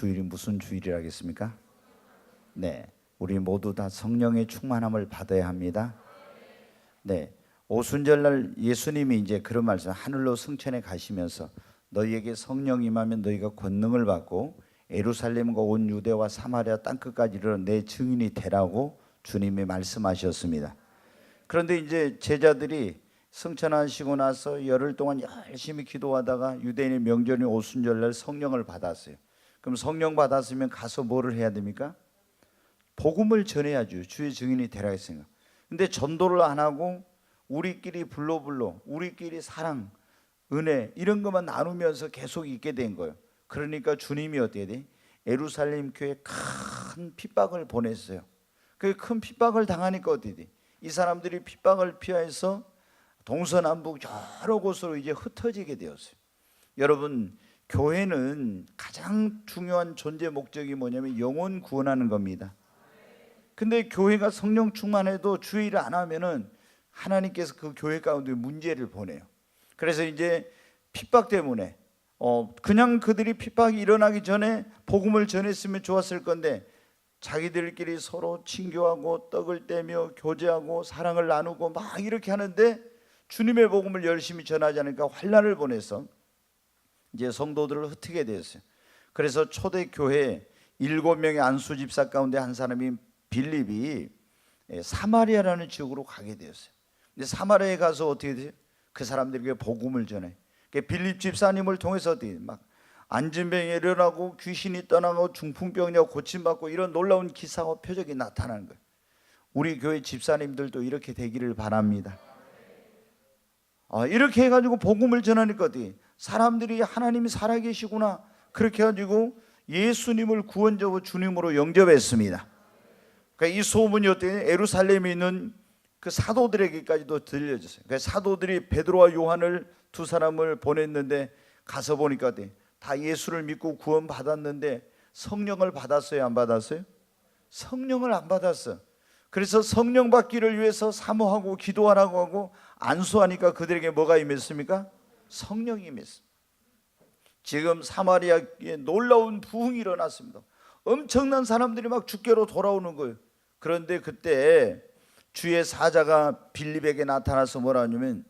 주일이 무슨 주일이라겠습니까? 네, 우리 모두 다 성령의 충만함을 받아야 합니다. 네, 오순절날 예수님이 이제 그런 말씀, 하늘로 승천해 가시면서 너희에게 성령 임하면 너희가 권능을 받고 예루살렘과 온 유대와 사마리아 땅끝까지 이르러 내 증인이 되라고 주님이 말씀하셨습니다. 그런데 이제 제자들이 승천하시고 나서 열흘 동안 열심히 기도하다가 유대인의 명절인 오순절날 성령을 받았어요. 그럼 성령 받았으면 가서 뭐를 해야 됩니까? 복음을 전해야죠. 주의 증인이 되라 했으니까. 근데 전도를 안 하고 우리끼리 불로 우리끼리 사랑, 은혜 이런 것만 나누면서 계속 있게 된 거예요. 그러니까 주님이 어떻게 돼? 예루살렘 교회에 큰 핍박을 보냈어요. 그 큰 핍박을 당하니까 어떻게 돼? 이 사람들이 핍박을 피해서 동서남북 여러 곳으로 이제 흩어지게 되었어요. 여러분, 교회는 가장 중요한 존재 목적이 뭐냐면 영혼 구원하는 겁니다. 근데 교회가 성령 충만해도 주의를 안 하면은 하나님께서 그 교회 가운데 문제를 보내요. 그래서 이제 핍박 때문에 그냥 그들이 핍박이 일어나기 전에 복음을 전했으면 좋았을 건데 자기들끼리 서로 친교하고 떡을 떼며 교제하고 사랑을 나누고 막 이렇게 하는데 주님의 복음을 열심히 전하지 않으니까 환난을 보내서 이제 성도들을 흩게 되었어요. 그래서 초대교회 7명의 안수 집사 가운데 한 사람이 빌립이 사마리아라는 지역으로 가게 되었어요. 근데 사마리아에 가서 어떻게 돼요? 그 사람들에게 복음을 전해. 빌립 집사님을 통해서 어떻게 막 안진병이 일어나고 귀신이 떠나고 중풍병이가 고침받고 이런 놀라운 기사와 표적이 나타나는 거예요. 우리 교회 집사님들도 이렇게 되기를 바랍니다. 이렇게 해가지고 복음을 전하니까 어떻게 사람들이 하나님이 살아계시구나 그렇게 해가지고 예수님을 구원자와 주님으로 영접했습니다. 그러니까 이 소문이 어떻게 예루살렘에 있는 그 사도들에게까지도 들려졌어요. 그러니까 사도들이 베드로와 요한을 두 사람을 보냈는데 가서 보니까 어떻게 다 예수를 믿고 구원 받았는데 성령을 받았어요, 안 받았어요? 성령을 안 받았어. 그래서 성령 받기를 위해서 사모하고 기도하라고 하고 안수하니까 그들에게 뭐가 임했습니까? 성령이 임했습니다. 지금 사마리아에 놀라운 부흥이 일어났습니다. 엄청난 사람들이 막 주께로 돌아오는 거예요. 그런데 그때 주의 사자가 빌립에게 나타나서 뭐라 하냐면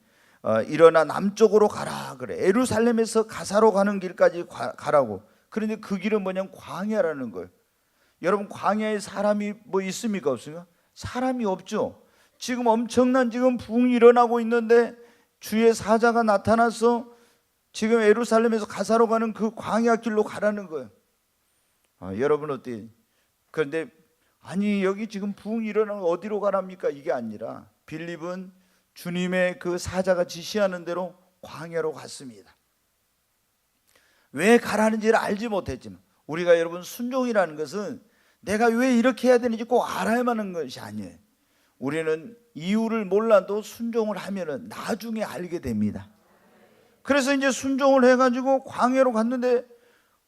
일어나 남쪽으로 가라 그래. 예루살렘에서 가사로 가는 길까지 가라고. 그런데 그 길은 뭐냐면 광야라는 거예요. 여러분, 광야에 사람이 뭐 있습니까, 없습니까? 사람이 없죠. 지금 엄청난 지금 부흥이 일어나고 있는데 주의 사자가 나타나서 지금 예루살렘에서 가사로 가는 그 광야 길로 가라는 거예요. 여러분 어때요? 그런데 아니 여기 지금 부흥이 일어나는 어디로 가랍니까? 이게 아니라 빌립은 주님의 그 사자가 지시하는 대로 광야로 갔습니다. 왜 가라는지를 알지 못했지만 우리가 여러분 순종이라는 것은 내가 왜 이렇게 해야 되는지 꼭 알아야만 하는 것이 아니에요. 우리는 이유를 몰라도 순종을 하면은 나중에 알게 됩니다. 그래서 이제 순종을 해가지고 광야로 갔는데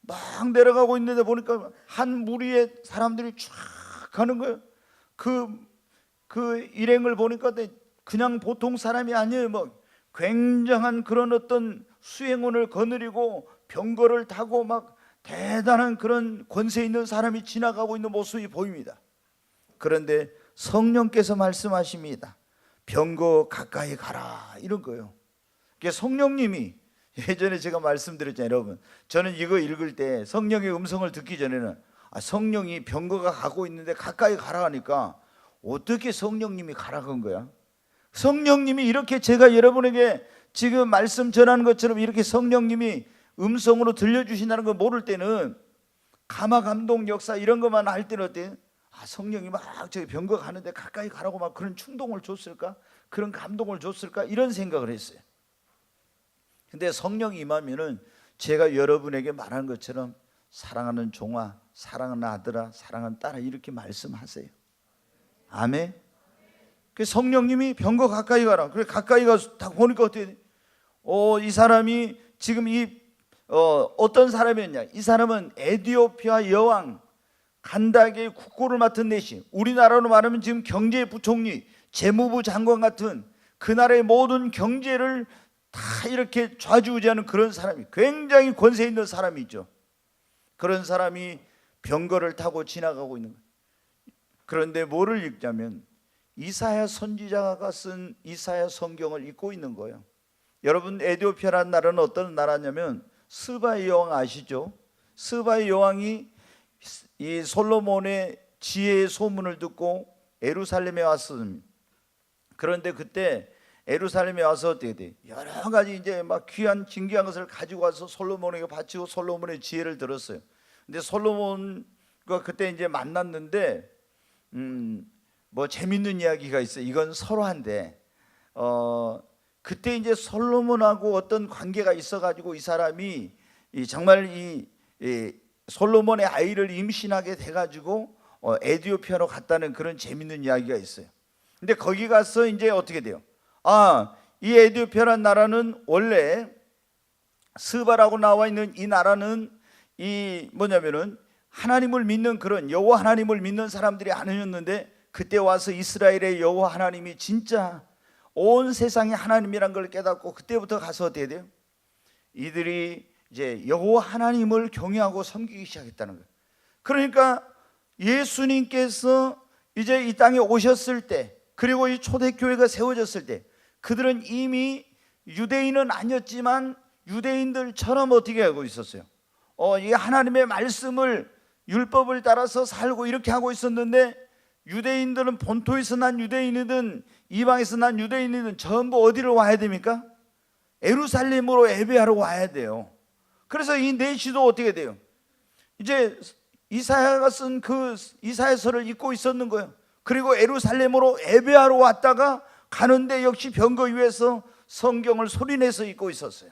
막 내려가고 있는데 보니까 한 무리의 사람들이 쫙 가는 거예요. 그 일행을 보니까 그냥 보통 사람이 아니에요. 뭐 굉장한 그런 어떤 수행원을 거느리고 병거를 타고 막 대단한 그런 권세 있는 사람이 지나가고 있는 모습이 보입니다. 그런데 성령께서 말씀하십니다. 병거 가까이 가라 이런 거예요. 성령님이 예전에 제가 말씀드렸잖아요. 여러분, 저는 이거 읽을 때 성령의 음성을 듣기 전에는 성령이 병거가 가고 있는데 가까이 가라 하니까 어떻게 성령님이 가라 한 거야? 성령님이 이렇게 제가 여러분에게 지금 말씀 전하는 것처럼 이렇게 성령님이 음성으로 들려주신다는 걸 모를 때는 감화 감동 역사 이런 것만 할 때는 어때요? 성령이 막 저기 병거 가는데 가까이 가라고 막 그런 충동을 줬을까? 그런 감동을 줬을까? 이런 생각을 했어요. 근데 성령이 임하면은 제가 여러분에게 말한 것처럼 사랑하는 종아, 사랑하는 아들아, 사랑하는 딸아 이렇게 말씀하세요. 아멘. 그 성령님이 병거 가까이 가라. 그래 가까이 가서 딱 보니까 어떻게? 이 사람이 지금 어떤 사람이었냐? 이 사람은 에티오피아 여왕 간다게의 국고를 맡은 내시, 우리나라로 말하면 지금 경제부총리, 재무부 장관 같은 그 나라의 모든 경제를 다 이렇게 좌지우지하는 그런 사람이 굉장히 권세 있는 사람이죠. 그런 사람이 병거를 타고 지나가고 있는 거예요. 그런데 뭐를 읽자면 이사야 선지자가 쓴 이사야 성경을 읽고 있는 거예요. 여러분, 에티오피아라는 나라는 어떤 나라냐면 스바의 여왕 아시죠? 스바의 여왕이 이 솔로몬의 지혜의 소문을 듣고 예루살렘에 왔습니다. 그런데 그때 예루살렘에 와서 어떻게 돼? 여러 가지 이제 막 귀한 진귀한 것을 가지고 와서 솔로몬에게 바치고 솔로몬의 지혜를 들었어요. 근데 솔로몬과 그때 이제 만났는데 뭐 재밌는 이야기가 있어요. 이건 설화인데 그때 이제 솔로몬하고 어떤 관계가 있어가지고 이 사람이 정말 이 솔로몬의 아이를 임신하게 돼가지고 에티오피아로 갔다는 그런 재밌는 이야기가 있어요. 근데 거기 가서 이제 어떻게 돼요? 이 에티오피아라는 나라는 원래 스바라고 나와 있는 이 나라는 이 뭐냐면은 하나님을 믿는 그런 여호와 하나님을 믿는 사람들이 아니었는데 그때 와서 이스라엘의 여호와 하나님이 진짜 온 세상이 하나님이란 걸 깨닫고 그때부터 가서 어떻게 돼요? 이들이 이제 여호와 하나님을 경외하고 섬기기 시작했다는 거예요. 그러니까 예수님께서 이제 이 땅에 오셨을 때, 그리고 이 초대교회가 세워졌을 때 그들은 이미 유대인은 아니었지만 유대인들처럼 어떻게 하고 있었어요? 이 하나님의 말씀을 율법을 따라서 살고 이렇게 하고 있었는데 유대인들은 본토에서 난 유대인이든 이방에서 난 유대인이든 전부 어디로 와야 됩니까? 예루살렘으로 예배하러 와야 돼요. 그래서 이 내시도 어떻게 돼요? 이제 이사야가 쓴 그 이사야서를 읽고 있었는 거예요. 그리고 예루살렘으로 예배하러 왔다가 가는데 역시 병거 위에서 성경을 소리내서 읽고 있었어요.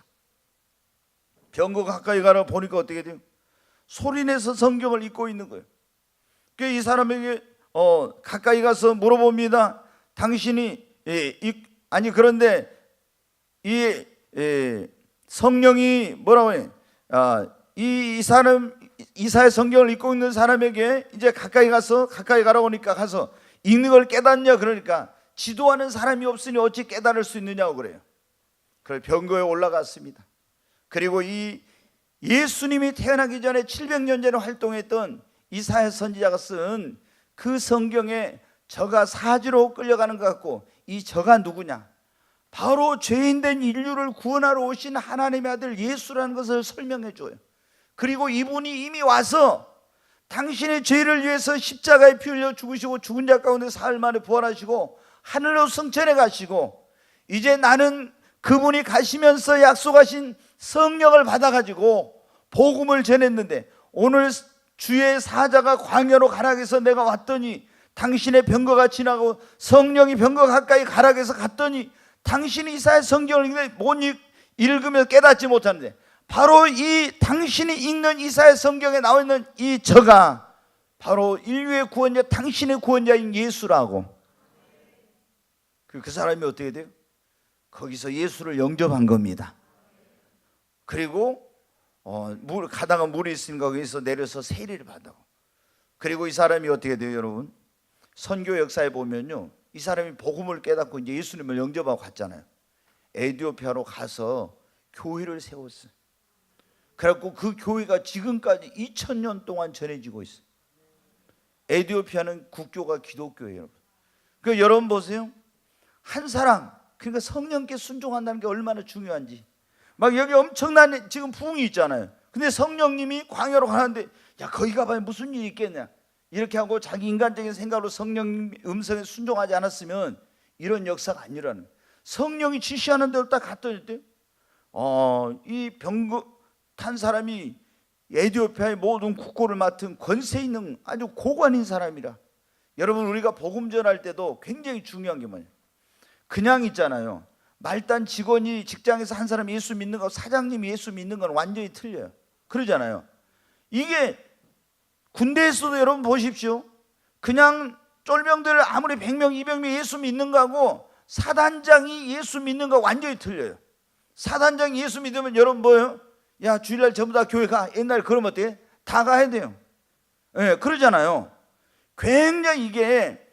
병거 가까이 가라 보니까 어떻게 돼요? 소리내서 성경을 읽고 있는 거예요. 이 사람에게 가까이 가서 물어봅니다. 당신이 그런데 이 성령이 뭐라고 해? 이 사람 이사야 성경을 읽고 있는 사람에게 이제 가까이 가라고 하니까 가서 읽는 걸 깨닫냐 그러니까 지도하는 사람이 없으니 어찌 깨달을 수 있느냐고 그래요. 그래서 병거에 올라갔습니다. 그리고 이 예수님이 태어나기 전에 700년 전에 활동했던 이사야 선지자가 쓴 그 성경에 저가 사지로 끌려가는 것 같고 이 저가 누구냐? 바로 죄인된 인류를 구원하러 오신 하나님의 아들 예수라는 것을 설명해 줘요. 그리고 이분이 이미 와서 당신의 죄를 위해서 십자가에 피 흘려 죽으시고 죽은 자 가운데 사흘 만에 부활하시고 하늘로 승천해 가시고 이제 나는 그분이 가시면서 약속하신 성령을 받아가지고 복음을 전했는데 오늘 주의 사자가 광야로 가라 해서 내가 왔더니 당신의 병거가 지나고 성령이 병거 가까이 가라 해서 갔더니 당신이 이사야 성경을 못 읽으며 깨닫지 못하는데 바로 이 당신이 읽는 이사야 성경에 나와 있는 이 저가 바로 인류의 구원자 당신의 구원자인 예수라고. 그 사람이 어떻게 돼요? 거기서 예수를 영접한 겁니다. 그리고 가다가 물이 있으니까 거기서 내려서 세례를 받아고. 그리고 이 사람이 어떻게 돼요, 여러분? 선교 역사에 보면요, 이 사람이 복음을 깨닫고 이제 예수님을 영접하고 갔잖아요. 에티오피아로 가서 교회를 세웠어요. 그래갖고 그 교회가 지금까지 2000년 동안 전해지고 있어요. 에티오피아는 국교가 기독교예요. 그 여러분 보세요. 한 사람, 그러니까 성령께 순종한다는 게 얼마나 중요한지. 막 여기 엄청난 지금 부흥이 있잖아요. 근데 성령님이 광야로 가는데 야 거기 가봐야 무슨 일이 있겠냐 이렇게 하고 자기 인간적인 생각으로 성령 음성에 순종하지 않았으면 이런 역사가 안 일어나는. 성령이 지시하는 대로 딱 갔더니 이 병거 탄 사람이 에티오피아의 모든 국고를 맡은 권세 있는 아주 고관인 사람이라. 여러분 우리가 복음 전할 때도 굉장히 중요한 게 뭐냐, 그냥 있잖아요. 말단 직원이 직장에서 한 사람이 예수 믿는 거 사장님이 예수 믿는 건 완전히 틀려요. 그러잖아요. 이게 군대에서도 여러분 보십시오. 그냥 쫄병들 아무리 100명 200명 예수 믿는 거하고 사단장이 예수 믿는 거 완전히 틀려요. 사단장이 예수 믿으면 여러분 뭐예요? 야 주일날 전부 다 교회 가. 옛날에 그러면 어때요? 다 가야 돼요. 네, 그러잖아요. 굉장히 이게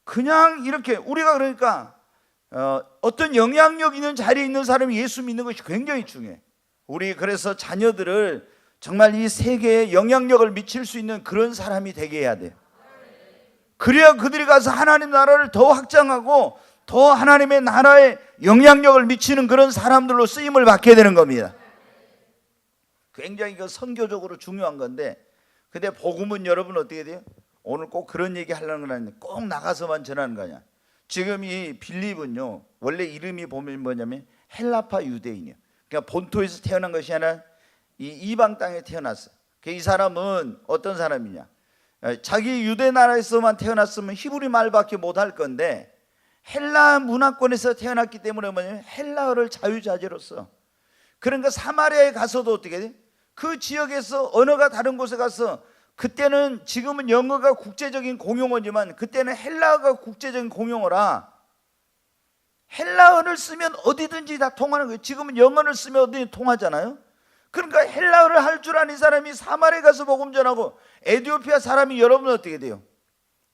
그냥 이렇게 우리가 그러니까 어떤 영향력 있는 자리에 있는 사람이 예수 믿는 것이 굉장히 중요해. 우리 그래서 자녀들을 정말 이 세계에 영향력을 미칠 수 있는 그런 사람이 되게 해야 돼요. 그래야 그들이 가서 하나님 나라를 더 확장하고 더 하나님의 나라에 영향력을 미치는 그런 사람들로 쓰임을 받게 되는 겁니다. 굉장히 선교적으로 중요한 건데, 근데 복음은 여러분 어떻게 돼요? 오늘 꼭 그런 얘기 하려는 건 아닌데 꼭 나가서만 전하는 거냐. 지금 이 빌립은요, 원래 이름이 보면 뭐냐면 헬라파 유대인이에요. 그러니까 본토에서 태어난 것이 아니라 이 이방 땅에 태어났어요. 이 사람은 어떤 사람이냐, 자기 유대 나라에서만 태어났으면 히브리 말밖에 못할 건데 헬라 문화권에서 태어났기 때문에 뭐냐면 헬라어를 자유자재로 써. 그러니까 사마리아에 가서도 어떻게 돼? 그 지역에서 언어가 다른 곳에 가서, 그때는 지금은 영어가 국제적인 공용어지만 그때는 헬라어가 국제적인 공용어라. 헬라어를 쓰면 어디든지 다 통하는 거예요. 지금은 영어를 쓰면 어디든지 통하잖아요. 그러니까 헬라어를 할 줄 아는 사람이 사마리아에 가서 복음 전하고, 에티오피아 사람이 여러분 어떻게 돼요?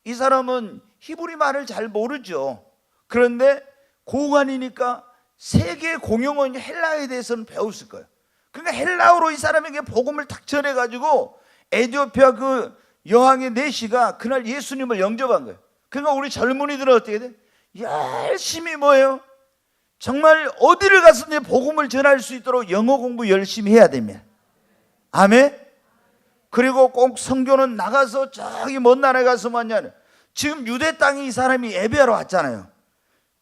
이 사람은 히브리 말을 잘 모르죠. 그런데 고관이니까 세계 공용어인 헬라어에 대해서는 배웠을 거예요. 그러니까 헬라어로 이 사람에게 복음을 탁 전해가지고 에티오피아 그 여왕의 내시가 그날 예수님을 영접한 거예요. 그러니까 우리 젊은이들은 어떻게 돼? 열심히 뭐예요? 정말 어디를 가서든지 복음을 전할 수 있도록 영어 공부 열심히 해야 됩니다. 아멘. 그리고 꼭 선교는 나가서 저기 먼 나라에 가서 뭐냐, 지금 유대 땅에 이 사람이 예배하러 왔잖아요.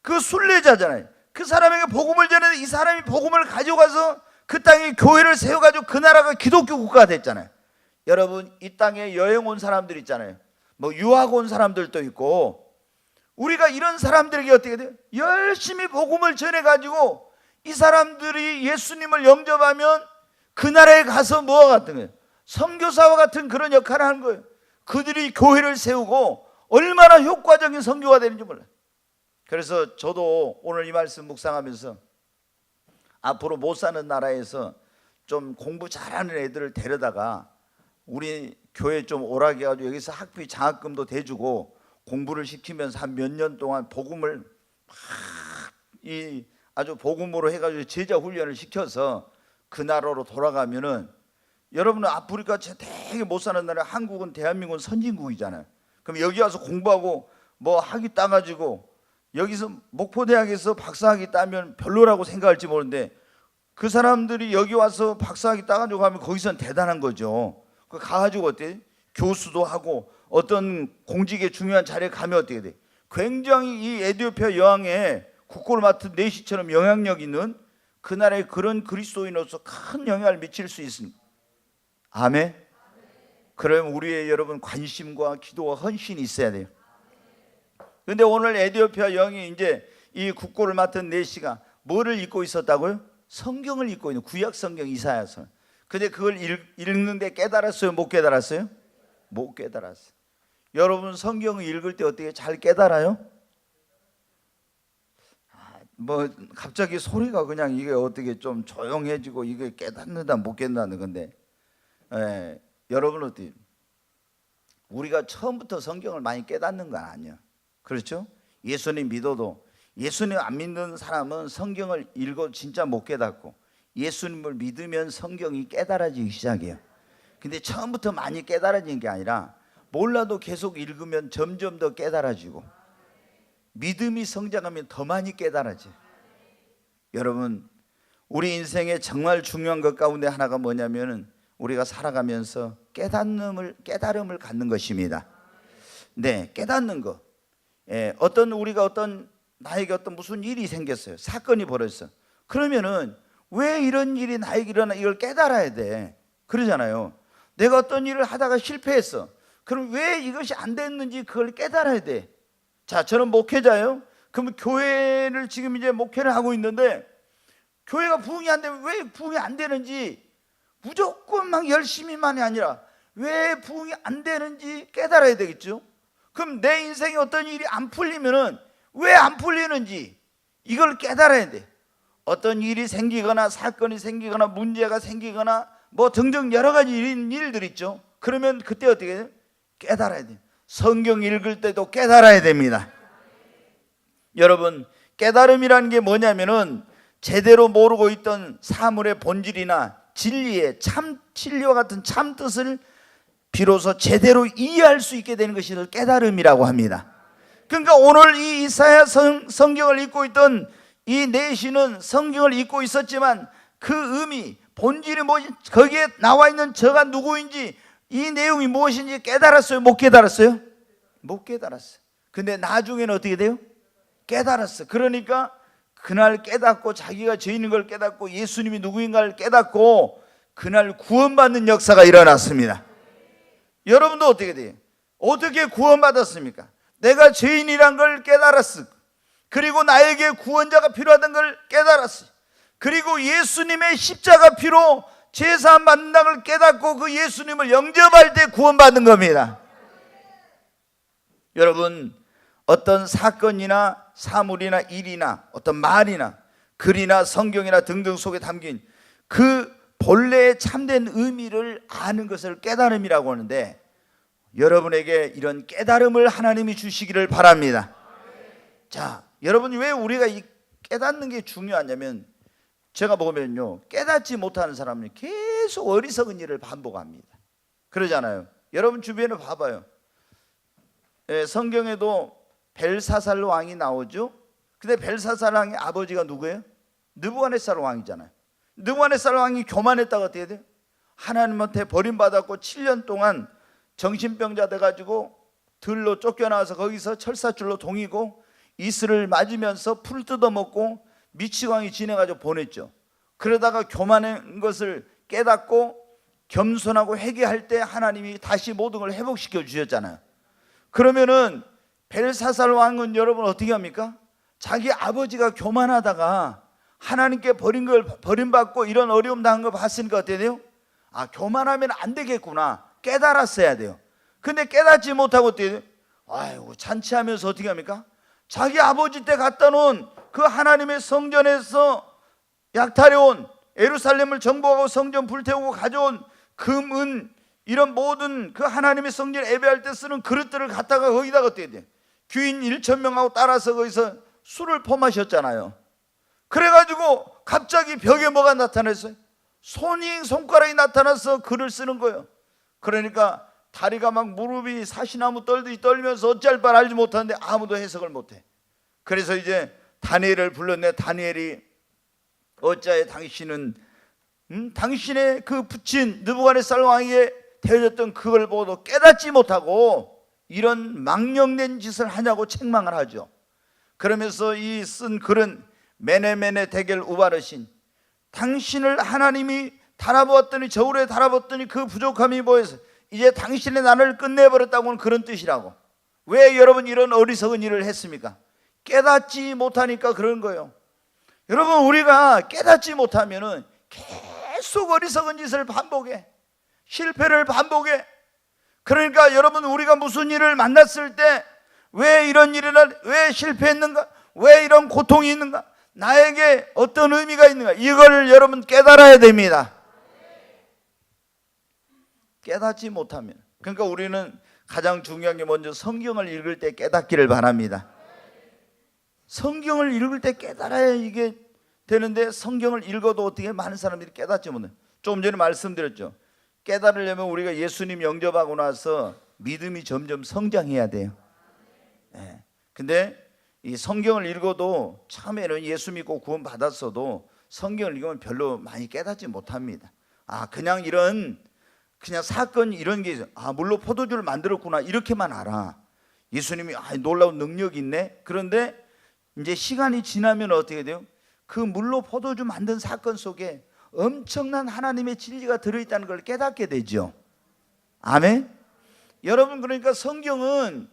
그 순례자잖아요. 그 사람에게 복음을 전했는데 이 사람이 복음을 가져가서 그 땅에 교회를 세워가지고 그 나라가 기독교 국가가 됐잖아요. 여러분, 이 땅에 여행 온 사람들 있잖아요. 뭐 유학 온 사람들도 있고, 우리가 이런 사람들에게 어떻게 돼요? 열심히 복음을 전해가지고 이 사람들이 예수님을 영접하면 그 나라에 가서 뭐와 같은 거예요? 선교사와 같은 그런 역할을 하는 거예요. 그들이 교회를 세우고 얼마나 효과적인 선교가 되는지 몰라요. 그래서 저도 오늘 이 말씀 묵상하면서 앞으로 못 사는 나라에서 좀 공부 잘하는 애들을 데려다가 우리 교회 좀 오라게 해가지고 여기서 학비 장학금도 대주고 공부를 시키면서 한 몇 년 동안 복음을 아주 복음으로 해가지고 제자 훈련을 시켜서 그 나라로 돌아가면은, 여러분은 아프리카 되게 못 사는 나라, 한국은 대한민국은 선진국이잖아요. 그럼 여기 와서 공부하고 뭐 학위 따가지고 여기서 목포대학에서 박사학위 따면 별로라고 생각할지 모르는데, 그 사람들이 여기 와서 박사학위 따가지고 가면 거기선 대단한 거죠. 그 가가지고 어때? 교수도 하고 어떤 공직에 중요한 자리에 가면 어떻게 돼? 굉장히 이 에티오피아 여왕의 국고를 맡은 내시처럼 영향력 있는 그 나라의 그런 그리스도인으로서 큰 영향을 미칠 수 있습니다. 아멘. 그러면 우리의 여러분 관심과 기도와 헌신이 있어야 돼요. 근데 오늘 에티오피아 여왕이 이제 이 국고를 맡은 내시가 뭐를 읽고 있었다고요? 성경을 읽고 있는, 구약 성경 이사야서. 근데 그걸 읽는데 깨달았어요? 못 깨달았어요? 못 깨달았어요. 여러분 성경을 읽을 때 어떻게 잘 깨달아요? 뭐 갑자기 소리가 그냥 이게 어떻게 좀 조용해지고 이게 깨닫는다 못 깨닫는 건데, 여러분 어떻게, 우리가 처음부터 성경을 많이 깨닫는 건 아니에요. 그렇죠? 예수님 믿어도 예수님 안 믿는 사람은 성경을 읽어 진짜 못 깨닫고, 예수님을 믿으면 성경이 깨달아지기 시작해요. 근데 처음부터 많이 깨달아지는 게 아니라 몰라도 계속 읽으면 점점 더 깨달아지고, 믿음이 성장하면 더 많이 깨달아져요. 여러분, 우리 인생에 정말 중요한 것 가운데 하나가 뭐냐면은 우리가 살아가면서 깨달음을 갖는 것입니다. 네, 깨닫는 거. 우리가 나에게 어떤 무슨 일이 생겼어요. 사건이 벌어졌어. 그러면은 왜 이런 일이 나에게 일어나, 이걸 깨달아야 돼. 그러잖아요. 내가 어떤 일을 하다가 실패했어. 그럼 왜 이것이 안 됐는지 그걸 깨달아야 돼. 자, 저는 목회자예요. 그러면 교회를 지금 이제 목회를 하고 있는데, 교회가 부흥이 안 되면 왜 부흥이 안 되는지, 무조건 막 열심히만이 아니라 왜 부흥이 안 되는지 깨달아야 되겠죠. 그럼 내 인생에 어떤 일이 안 풀리면은 왜 안 풀리는지 이걸 깨달아야 돼. 어떤 일이 생기거나 사건이 생기거나 문제가 생기거나 뭐 등등 여러 가지 일들 있죠. 그러면 그때 어떻게 해요? 깨달아야 돼요. 성경 읽을 때도 깨달아야 됩니다. 여러분, 깨달음이라는 게 뭐냐면은 제대로 모르고 있던 사물의 본질이나 진리의 참 진리와 같은 참 뜻을 비로소 제대로 이해할 수 있게 되는 것이 깨달음이라고 합니다. 그러니까 오늘 이 이사야 성경을 읽고 있던 이 내시는 성경을 읽고 있었지만 그 의미, 본질이 무엇인지, 거기에 나와 있는 저가 누구인지, 이 내용이 무엇인지 깨달았어요? 못 깨달았어요? 못 깨달았어요. 근데 나중에는 어떻게 돼요? 깨달았어. 그러니까 그날 깨닫고, 자기가 죄인인 걸 깨닫고, 예수님이 누구인가를 깨닫고, 그날 구원받는 역사가 일어났습니다. 여러분도 어떻게 돼요? 어떻게 구원받았습니까? 내가 죄인이란 걸 깨달았어. 그리고 나에게 구원자가 필요하다는 걸 깨달았어. 그리고 예수님의 십자가 피로 제사함 받는다는 걸 깨닫고 그 예수님을 영접할 때 구원받는 겁니다. 여러분, 어떤 사건이나 사물이나 일이나 어떤 말이나 글이나 성경이나 등등 속에 담긴 그 본래의 참된 의미를 아는 것을 깨달음이라고 하는데, 여러분에게 이런 깨달음을 하나님이 주시기를 바랍니다. 자, 여러분, 왜 우리가 이 깨닫는 게 중요하냐면, 제가 보면요, 깨닫지 못하는 사람은 계속 어리석은 일을 반복합니다. 그러잖아요. 여러분 주변에 봐봐요. 성경에도 벨사살 왕이 나오죠. 근데 벨사살 왕의 아버지가 누구예요? 느부갓네살 왕이잖아요. 느부갓네살 왕이 교만했다가 어떻게 돼요? 하나님한테 버림받았고 7년 동안 정신병자 돼가지고 들로 쫓겨나와서 거기서 철사줄로 동이고 이슬을 맞으면서 풀 뜯어먹고 미치광이 지내가지고 보냈죠. 그러다가 교만한 것을 깨닫고 겸손하고 회개할 때 하나님이 다시 모든 걸 회복시켜 주셨잖아요. 그러면은 벨사살 왕은 여러분 어떻게 합니까? 자기 아버지가 교만하다가 하나님께 버림받고 이런 어려움 당한 거 봤으니까 어떻게 돼요? 아, 교만하면 안 되겠구나 깨달았어야 돼요. 근데 깨닫지 못하고 어떻게 돼요? 아이고, 잔치하면서 어떻게 합니까? 자기 아버지 때 갖다 놓은 그 하나님의 성전에서 약탈해온, 예루살렘을 정복하고 성전 불태우고 가져온 금, 은, 이런 모든 그 하나님의 성전 예배할 때 쓰는 그릇들을 갖다가 거기다가 어떻게 돼? 귀인 1,000명하고 따라서 거기서 술을 퍼마셨잖아요. 그래가지고 갑자기 벽에 뭐가 나타났어요? 손가락이 나타나서 글을 쓰는 거예요. 그러니까 다리가 막 무릎이 사시나무 떨듯이 떨면서 어찌할 바를 알지 못하는데 아무도 해석을 못해. 그래서 이제 다니엘을 불렀네. 다니엘이 어찌하여 당신은 당신의 그 부친 느부갓네살 왕에게 되어졌던 그걸 보고도 깨닫지 못하고 이런 망령된 짓을 하냐고 책망을 하죠. 그러면서 이 쓴 글은 메네메네 데겔 우바르신, 당신을 하나님이 달아보았더니, 저울에 달아보았더니 그 부족함이 보여서 이제 당신의 나를 끝내버렸다고는 그런 뜻이라고. 왜 여러분 이런 어리석은 일을 했습니까? 깨닫지 못하니까 그런 거예요. 여러분, 우리가 깨닫지 못하면은 계속 어리석은 짓을 반복해. 실패를 반복해. 그러니까 여러분, 우리가 무슨 일을 만났을 때 왜 이런 일이나 왜 실패했는가? 왜 이런 고통이 있는가? 나에게 어떤 의미가 있는가? 이걸 여러분 깨달아야 됩니다. 깨닫지 못하면, 그러니까 우리는 가장 중요한 게 먼저 성경을 읽을 때 깨닫기를 바랍니다. 성경을 읽을 때 깨달아야 이게 되는데, 성경을 읽어도 어떻게 많은 사람들이 깨닫지 못해. 조금 전에 말씀드렸죠. 깨달으려면 우리가 예수님 영접하고 나서 믿음이 점점 성장해야 돼요. 네. 근데 이 성경을 읽어도 처음에는 예수 믿고 구원 받았어도 성경을 읽으면 별로 많이 깨닫지 못합니다. 아, 그냥 사건 이런 게 있어. 아, 물로 포도주를 만들었구나 이렇게만 알아. 예수님이 놀라운 능력이 있네. 그런데 이제 시간이 지나면 어떻게 돼요? 그 물로 포도주 만든 사건 속에 엄청난 하나님의 진리가 들어있다는 걸 깨닫게 되죠. 아멘. 여러분, 그러니까 성경은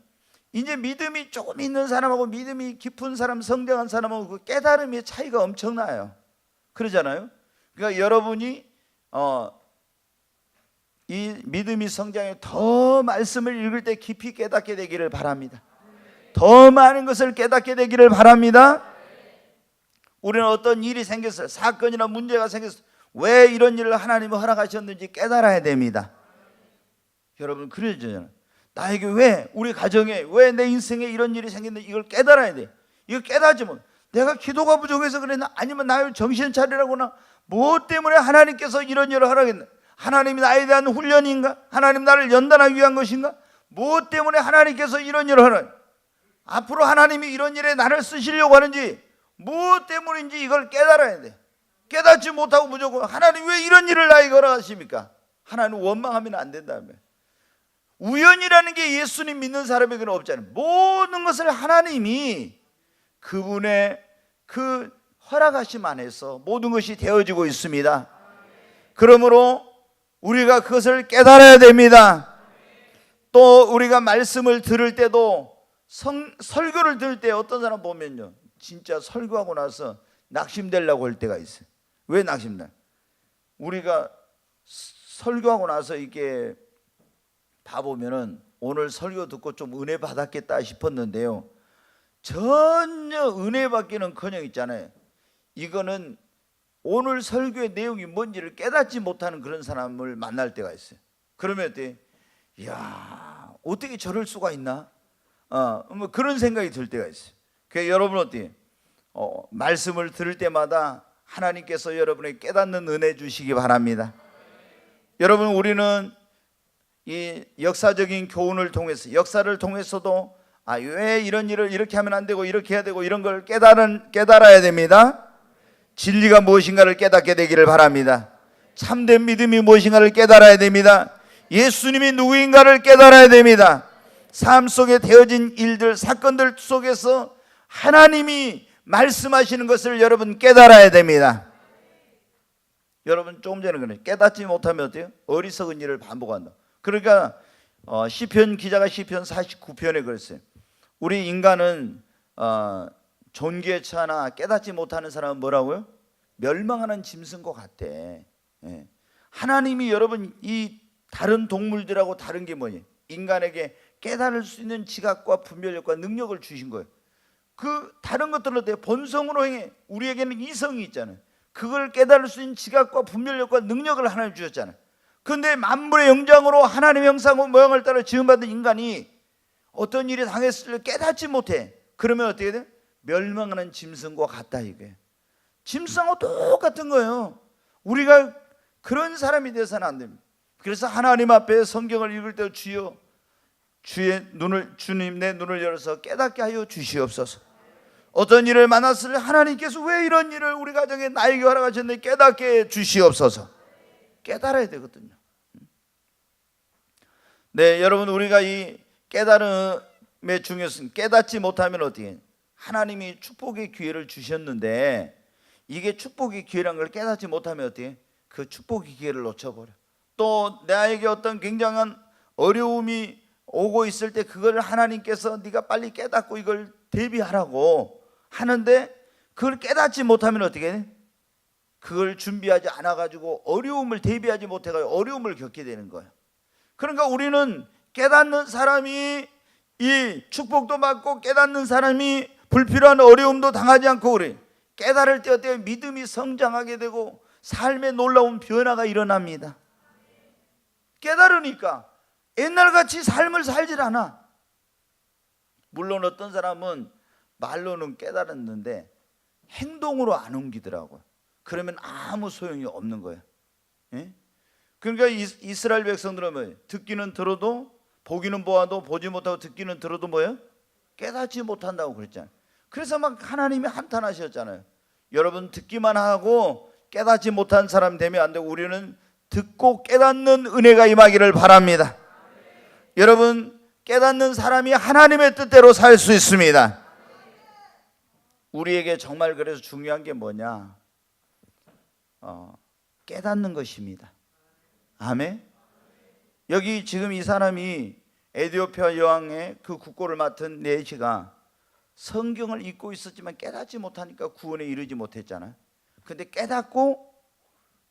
이제 믿음이 조금 있는 사람하고 믿음이 깊은 사람, 성장한 사람하고 그 깨달음의 차이가 엄청나요. 그러잖아요. 그러니까 여러분이 이 믿음이 성장해 더 말씀을 읽을 때 깊이 깨닫게 되기를 바랍니다. 더 많은 것을 깨닫게 되기를 바랍니다. 우리는 어떤 일이 생겼어요. 사건이나 문제가 생겼어요. 왜 이런 일을 하나님이 허락하셨는지 깨달아야 됩니다. 여러분, 그러잖아요. 나에게 왜, 우리 가정에 왜, 내 인생에 이런 일이 생겼는지 이걸 깨달아야 돼. 이거 깨닫지 못. 내가 기도가 부족해서 그랬나? 아니면 나를 정신 차리라거나 뭐 때문에 하나님께서 이런 일을 하라겠나? 하나님이 나에 대한 훈련인가? 하나님 나를 연단하기 위한 것인가? 뭐 때문에 하나님께서 이런 일을 하라? 앞으로 하나님이 이런 일에 나를 쓰시려고 하는지 뭐 때문인지 이걸 깨달아야 돼. 깨닫지 못하고 무조건 하나님 왜 이런 일을 나에게 허락하십니까? 하나님 원망하면 안 된다며. 우연이라는 게 예수님 믿는 사람에게는 없잖아요. 모든 것을 하나님이 그분의 그 허락하심 안에서 모든 것이 되어지고 있습니다. 그러므로 우리가 그것을 깨달아야 됩니다. 또 우리가 말씀을 들을 때도 설교를 들을 때 어떤 사람 보면요, 진짜 설교하고 나서 낙심되려고 할 때가 있어요. 왜 낙심나? 우리가 설교하고 나서 이렇게 봐보면은 오늘 설교 듣고 좀 은혜 받았겠다 싶었는데요, 전혀 은혜 받기는커녕 있잖아요. 이거는 오늘 설교의 내용이 뭔지를 깨닫지 못하는 그런 사람을 만날 때가 있어요. 그러면 어때? 이야, 어떻게 저럴 수가 있나? 뭐 그런 생각이 들 때가 있어요. 그래서 여러분 어때요? 말씀을 들을 때마다 하나님께서 여러분에게 깨닫는 은혜 주시기 바랍니다. 여러분, 우리는 이 역사적인 교훈을 통해서, 역사를 통해서도 왜 이런 일을 이렇게 하면 안 되고 이렇게 해야 되고 이런 걸 깨달아야 됩니다. 진리가 무엇인가를 깨닫게 되기를 바랍니다. 참된 믿음이 무엇인가를 깨달아야 됩니다. 예수님이 누구인가를 깨달아야 됩니다. 삶 속에 되어진 일들, 사건들 속에서 하나님이 말씀하시는 것을 여러분 깨달아야 됩니다. 여러분 조금 전에 그래, 깨닫지 못하면 어때요? 어리석은 일을 반복한다. 그러니까 시편 기자가 시편 49편에 그랬어요. 우리 인간은 존귀에 처하나 깨닫지 못하는 사람은 뭐라고요? 멸망하는 짐승과 같대. 하나님이 여러분 이 다른 동물들하고 다른 게 뭐니? 인간에게 깨달을 수 있는 지각과 분별력과 능력을 주신 거예요. 그 다른 것들은 어때요? 본성으로 행해. 우리에게는 이성이 있잖아요. 그걸 깨달을 수 있는 지각과 분별력과 능력을 하나님 주셨잖아요. 그런데 만물의 영장으로 하나님의 형상과 모양을 따라 지음받은 인간이 어떤 일이 당했을 때 깨닫지 못해. 그러면 어떻게 돼? 멸망하는 짐승과 같다 이게. 짐승하고 똑같은 거예요. 우리가 그런 사람이 되어서는 안 됩니다. 그래서 하나님 앞에 성경을 읽을 때 주여, 주님 내 눈을 열어서 깨닫게 하여 주시옵소서. 어떤 일을 만났을 때 하나님께서 왜 이런 일을 우리 가정에 나에게 허락하셨는데 깨닫게 주시옵소서. 깨달아야 되거든요. 네, 여러분, 우리가 이 깨달음의 중요성, 깨닫지 못하면 어떻게? 하나님이 축복의 기회를 주셨는데 이게 축복의 기회란 걸 깨닫지 못하면 어떻게? 그 축복의 기회를 놓쳐버려. 또 나에게 어떤 굉장한 어려움이 오고 있을 때 그걸 하나님께서 네가 빨리 깨닫고 이걸 대비하라고 하는데 그걸 깨닫지 못하면 어떻게 해? 그걸 준비하지 않아가지고 어려움을 대비하지 못해가지고 어려움을 겪게 되는 거예요. 그러니까 우리는 깨닫는 사람이 이 축복도 받고 깨닫는 사람이 불필요한 어려움도 당하지 않고 그래. 깨달을 때 어때요? 믿음이 성장하게 되고 삶의 놀라운 변화가 일어납니다. 깨달으니까 옛날같이 삶을 살질 않아. 물론 어떤 사람은 말로는 깨달았는데 행동으로 안 옮기더라고요. 그러면 아무 소용이 없는 거예요. 그러니까 이스라엘 백성들은 뭐예요? 듣기는 들어도, 보기는 보아도, 보지 못하고 듣기는 들어도 뭐예요? 깨닫지 못한다고 그랬잖아요. 그래서 막 하나님이 한탄하셨잖아요. 여러분, 듣기만 하고 깨닫지 못한 사람 되면 안 되고 우리는 듣고 깨닫는 은혜가 임하기를 바랍니다. 여러분, 깨닫는 사람이 하나님의 뜻대로 살 수 있습니다. 우리에게 정말 그래서 중요한 게 뭐냐? 깨닫는 것입니다. 아멘. 여기 지금 이 사람이 에티오피아 여왕의 그 국고를 맡은 네시가 성경을 읽고 있었지만 깨닫지 못하니까 구원에 이르지 못했잖아요. 근데 깨닫고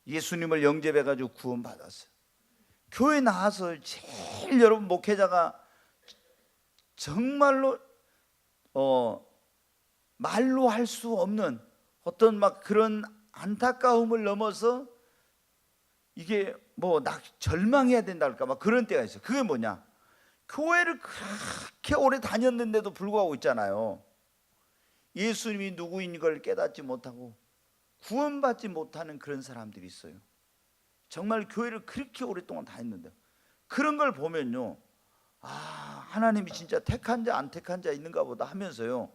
예수님을 영접해가지고 구원받았어요. 교회 나와서 제일 여러분 목회자가 정말로 말로 할 수 없는 어떤 막 그런 안타까움을 넘어서 이게 뭐 절망해야 된다 할까 막 그런 때가 있어요. 그게 뭐냐? 교회를 그렇게 오래 다녔는데도 불구하고 있잖아요. 예수님이 누구인 걸 깨닫지 못하고 구원받지 못하는 그런 사람들이 있어요. 정말 교회를 그렇게 오랫동안 다녔는데 그런 걸 보면요, 하나님이 진짜 택한 자 안 택한 자 있는가 보다 하면서요,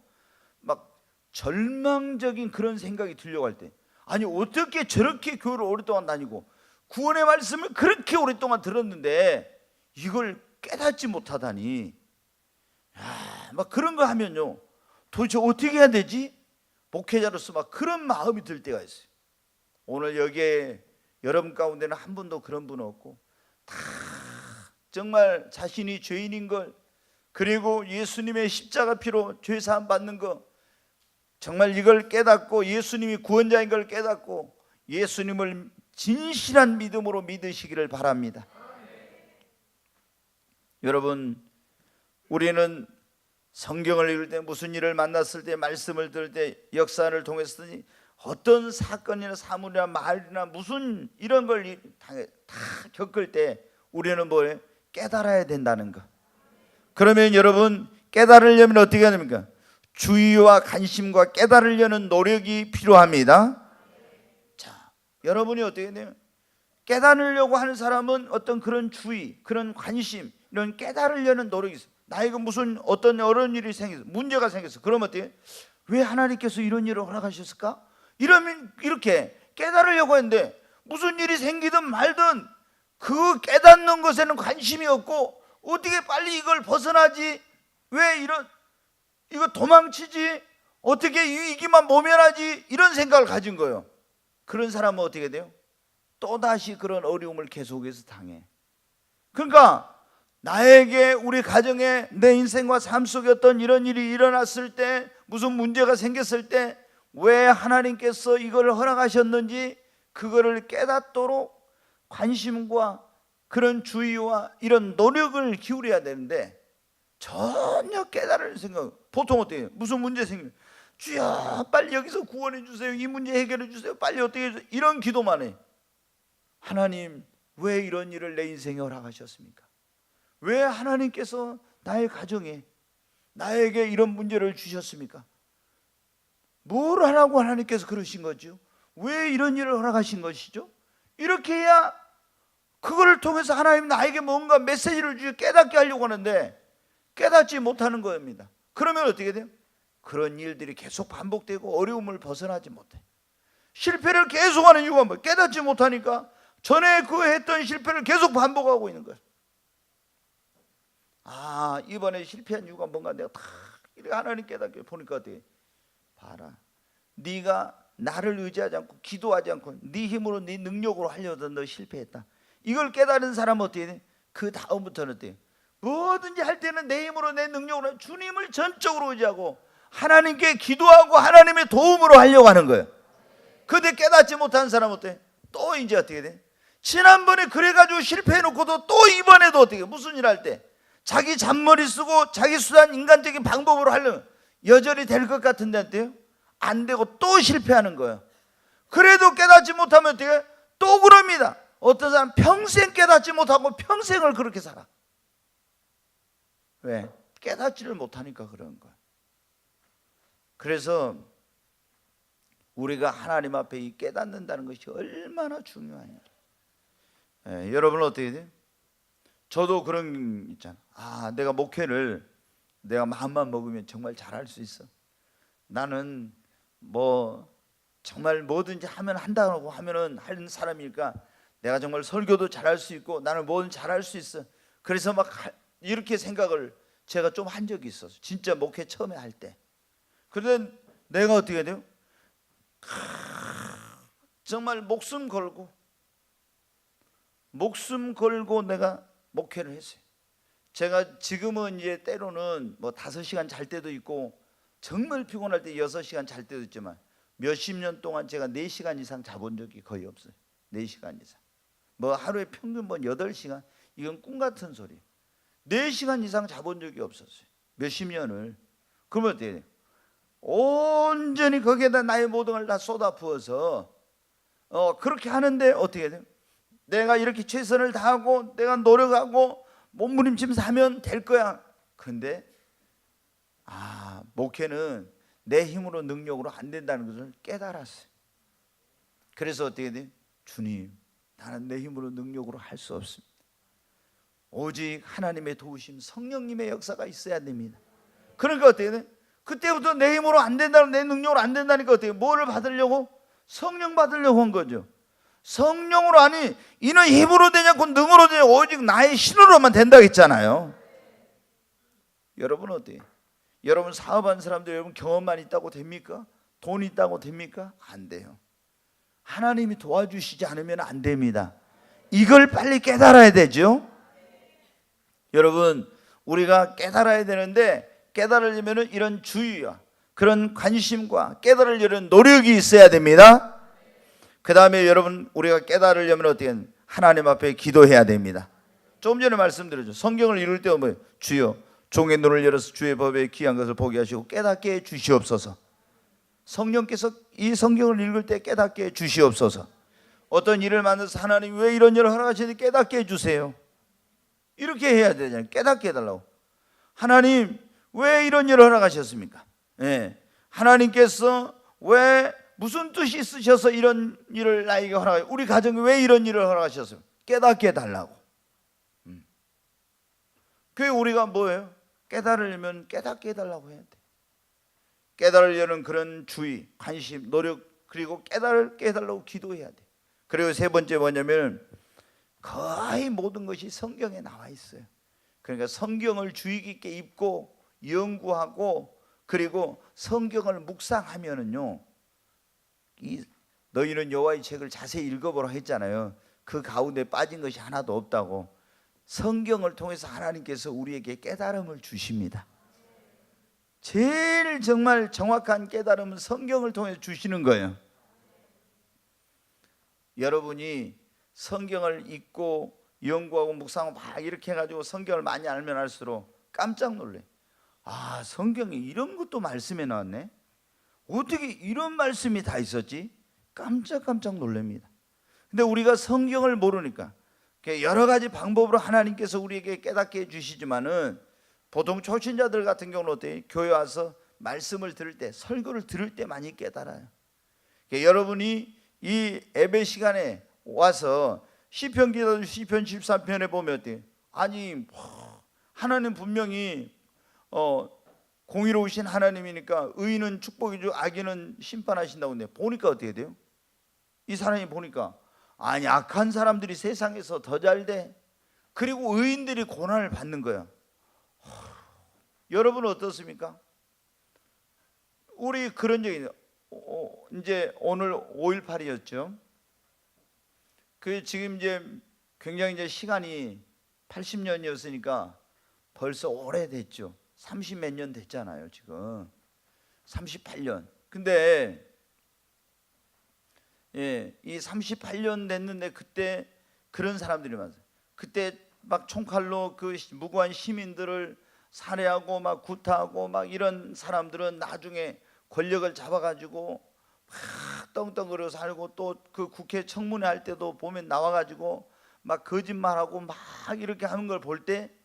막 절망적인 그런 생각이 들려고 할 때, 아니 어떻게 저렇게 교회를 오랫동안 다니고 구원의 말씀을 그렇게 오랫동안 들었는데 이걸 깨닫지 못하다니, 막 그런 거 하면요, 도대체 어떻게 해야 되지? 목회자로서 막 그런 마음이 들 때가 있어요. 오늘 여기에 여러분 가운데는 한 분도 그런 분 없고, 다 정말 자신이 죄인인 걸, 그리고 예수님의 십자가 피로 죄 사함 받는 거, 정말 이걸 깨닫고 예수님이 구원자인 걸 깨닫고 예수님을 진실한 믿음으로 믿으시기를 바랍니다. 여러분, 우리는 성경을 읽을 때, 무슨 일을 만났을 때, 말씀을 들을 때, 역사를 통해서든지 어떤 사건이나 사물이나 말이나 무슨 이런 걸 다 겪을 때 우리는 뭐예요? 깨달아야 된다는 거. 그러면 여러분, 깨달으려면 어떻게 해야 됩니까? 주의와 관심과 깨달으려는 노력이 필요합니다. 자, 여러분이 어떻게 돼요? 깨달으려고 하는 사람은 어떤 그런 주의, 그런 관심, 이런 깨달으려는 노력이 있어요. 나에게 무슨 어떤 어려운 일이 생겼어, 문제가 생겼어. 그러면 어떻게? 왜 하나님께서 이런 일을 허락하셨을까? 이러면 이렇게 깨달으려고 했는데 무슨 일이 생기든 말든 그 깨닫는 것에는 관심이 없고, 어떻게 빨리 이걸 벗어나지? 왜 이거 도망치지? 어떻게 위기만 모면하지? 이런 생각을 가진 거예요. 그런 사람은 어떻게 돼요? 또다시 그런 어려움을 계속해서 당해. 그러니까 나에게, 우리 가정에, 내 인생과 삶 속에 어떤 이런 일이 일어났을 때, 무슨 문제가 생겼을 때 왜 하나님께서 이걸 허락하셨는지 그거를 깨닫도록 관심과 그런 주의와 이런 노력을 기울여야 되는데 전혀 깨달을 생각. 보통 어떻게 해요? 무슨 문제 생기면 주여 빨리 여기서 구원해 주세요, 이 문제 해결해 주세요, 빨리 어떻게 해주세요, 이런 기도만 해. 하나님, 왜 이런 일을 내 인생에 허락하셨습니까? 왜 하나님께서 나의 가정에, 나에게 이런 문제를 주셨습니까? 뭘 하라고 하나님께서 그러신 거죠? 왜 이런 일을 허락하신 것이죠? 이렇게 해야 그거를 통해서 하나님 나에게 뭔가 메시지를 주고 깨닫게 하려고 하는데 깨닫지 못하는 겁니다. 그러면 어떻게 돼요? 그런 일들이 계속 반복되고 어려움을 벗어나지 못해. 실패를 계속하는 이유가 뭐예요? 깨닫지 못하니까 전에 그 했던 실패를 계속 반복하고 있는 거예요. 이번에 실패한 이유가 뭔가 내가 다 이렇게 하나님 깨닫게 보니까 어떻게? 봐라, 네가 나를 의지하지 않고 기도하지 않고 네 힘으로 네 능력으로 하려던 너 실패했다. 이걸 깨달은 사람은 어떻게 돼? 그 다음부터는 어때요? 뭐든지 할 때는 내 힘으로 내 능력으로 주님을 전적으로 의지하고 하나님께 기도하고 하나님의 도움으로 하려고 하는 거예요. 그런데 깨닫지 못한 사람은 어때? 또 이제 어떻게 돼? 지난번에 그래가지고 실패해놓고도 또 이번에도 어떻게, 무슨 일 할 때 자기 잔머리 쓰고 자기 수단 인간적인 방법으로 하려면 여전히 될 것 같은데 어때요? 안 되고 또 실패하는 거예요. 그래도 깨닫지 못하면 어떻게? 또 그럽니다. 어떤 사람 평생 깨닫지 못하고 평생을 그렇게 살아. 왜? 깨닫지를 못하니까 그런 거야. 그래서 우리가 하나님 앞에 이 깨닫는다는 것이 얼마나 중요하냐. 여러분 어떻게 돼요? 저도 그런 있잖아. 내가 목회를 내가 마음만 먹으면 정말 잘할 수 있어. 나는 뭐 정말 뭐든지 하면 한다고 하면은 하는 사람이니까 내가 정말 설교도 잘할 수 있고 나는 뭐든 잘할 수 있어. 그래서 막 이렇게 생각을 제가 좀 한 적이 있었어요. 진짜 목회 처음에 할 때. 그런데 내가 어떻게 돼요? 정말 목숨 걸고 내가 목회를 했어요. 제가 지금은 이제 때로는 뭐 5시간 잘 때도 있고 정말 피곤할 때 6시간 잘 때도 있지만 몇십 년 동안 제가 4시간 이상 자본 적이 거의 없어요. 4시간 이상. 뭐 하루에 평균 뭐 8시간, 이건 꿈 같은 소리. 4시간 이상 자본 적이 없었어요. 몇십 년을. 그러면 어떻게 돼요? 온전히 거기에다 나의 모든 걸 다 쏟아 부어서 그렇게 하는데 어떻게 돼요? 내가 이렇게 최선을 다하고 내가 노력하고 몸부림치면서 하면 될 거야. 근데 목회는 내 힘으로 능력으로 안 된다는 것을 깨달았어요. 그래서 어떻게 돼요? 주님, 나는 내 힘으로 능력으로 할 수 없습니다. 오직 하나님의 도우심, 성령님의 역사가 있어야 됩니다. 그러니까 어떻게 돼요? 그때부터 내 힘으로 안 된다는, 내 능력으로 안 된다니까 어떻게, 뭐를 받으려고? 성령 받으려고 한 거죠. 성령으로, 아니 이는 힘으로 되냐고 능으로 되냐, 오직 나의 신으로만 된다고 했잖아요. 여러분 어때요? 여러분 사업하는 사람들, 여러분 경험만 있다고 됩니까? 돈 있다고 됩니까? 안 돼요. 하나님이 도와주시지 않으면 안 됩니다. 이걸 빨리 깨달아야 되죠. 여러분, 우리가 깨달아야 되는데, 깨달으려면 이런 주의와 그런 관심과 깨달으려는 노력이 있어야 됩니다. 그 다음에 여러분, 우리가 깨달으려면 어떻게 하나님 앞에 기도해야 됩니다. 조금 전에 말씀드렸죠. 성경을 읽을 때 뭐예요? 주여, 종의 눈을 열어서 주의 법에 귀한 것을 보게 하시고 깨닫게 해 주시옵소서. 성령께서 이 성경을 읽을 때 깨닫게 해 주시옵소서. 어떤 일을 만나서 하나님 왜 이런 일을 허락하시는지 깨닫게 해 주세요. 이렇게 해야 되잖아요. 깨닫게 해달라고. 하나님 왜 이런 일을 허락하셨습니까? 하나님께서 왜, 무슨 뜻이 있으셔서 이런 일을 나에게 허락하셨어요? 우리 가정에 왜 이런 일을 허락하셨어요? 깨닫게 해달라고. 그게 우리가 뭐예요? 깨달으려면 깨닫게 해달라고 해야 돼. 깨달으려는 그런 주의, 관심, 노력, 그리고 깨닫게 해달라고 기도해야 돼. 그리고 세 번째 뭐냐면, 거의 모든 것이 성경에 나와 있어요. 그러니까 성경을 주의 깊게 읽고 연구하고, 그리고 성경을 묵상하면은요, 너희는 여호와의 책을 자세히 읽어보라 했잖아요. 그 가운데 빠진 것이 하나도 없다고. 성경을 통해서 하나님께서 우리에게 깨달음을 주십니다. 제일 정말 정확한 깨달음은 성경을 통해서 주시는 거예요. 여러분이 성경을 읽고 연구하고 묵상하고 막 이렇게 해가지고 성경을 많이 알면 알수록 깜짝 놀래. 아, 성경에 이런 것도 말씀에 나왔네. 어떻게 이런 말씀이 다 있었지? 깜짝 놀랍니다. 근데 우리가 성경을 모르니까 여러 가지 방법으로 하나님께서 우리에게 깨닫게 해주시지만은, 보통 초신자들 같은 경우는 어때요? 교회 와서 말씀을 들을 때, 설교를 들을 때 많이 깨달아요. 여러분이 이 예배 시간에 와서 시편 기도, 시편 13편에 보면 어때요? 아니 하나님 분명히 공의로우신 하나님이니까 의인은 축복이죠, 악인은 심판하신다고 했는데, 보니까 어떻게 돼요? 이 사람이 보니까, 아니 악한 사람들이 세상에서 더 잘 돼. 그리고 의인들이 고난을 받는 거야. 여러분은 어떻습니까? 우리 그런 적이 이제 오늘 5.18이었죠. 그 지금 이제 굉장히 이제 시간이 80년이었으니까 벌써 오래됐죠. 30몇 년 됐잖아요, 지금. 38년. 근데 이 38년 됐는데 그때 그런 사람들이 많아요. 그때 막 총칼로 그 무고한 시민들을 살해하고 막 구타하고 막 이런 사람들은 나중에 권력을 잡아가지고 막 떵떵거려 살고, 또 그 국회 청문회 할 때도 보면 나와가지고 막 거짓말하고 막 이렇게 하는 걸 볼 때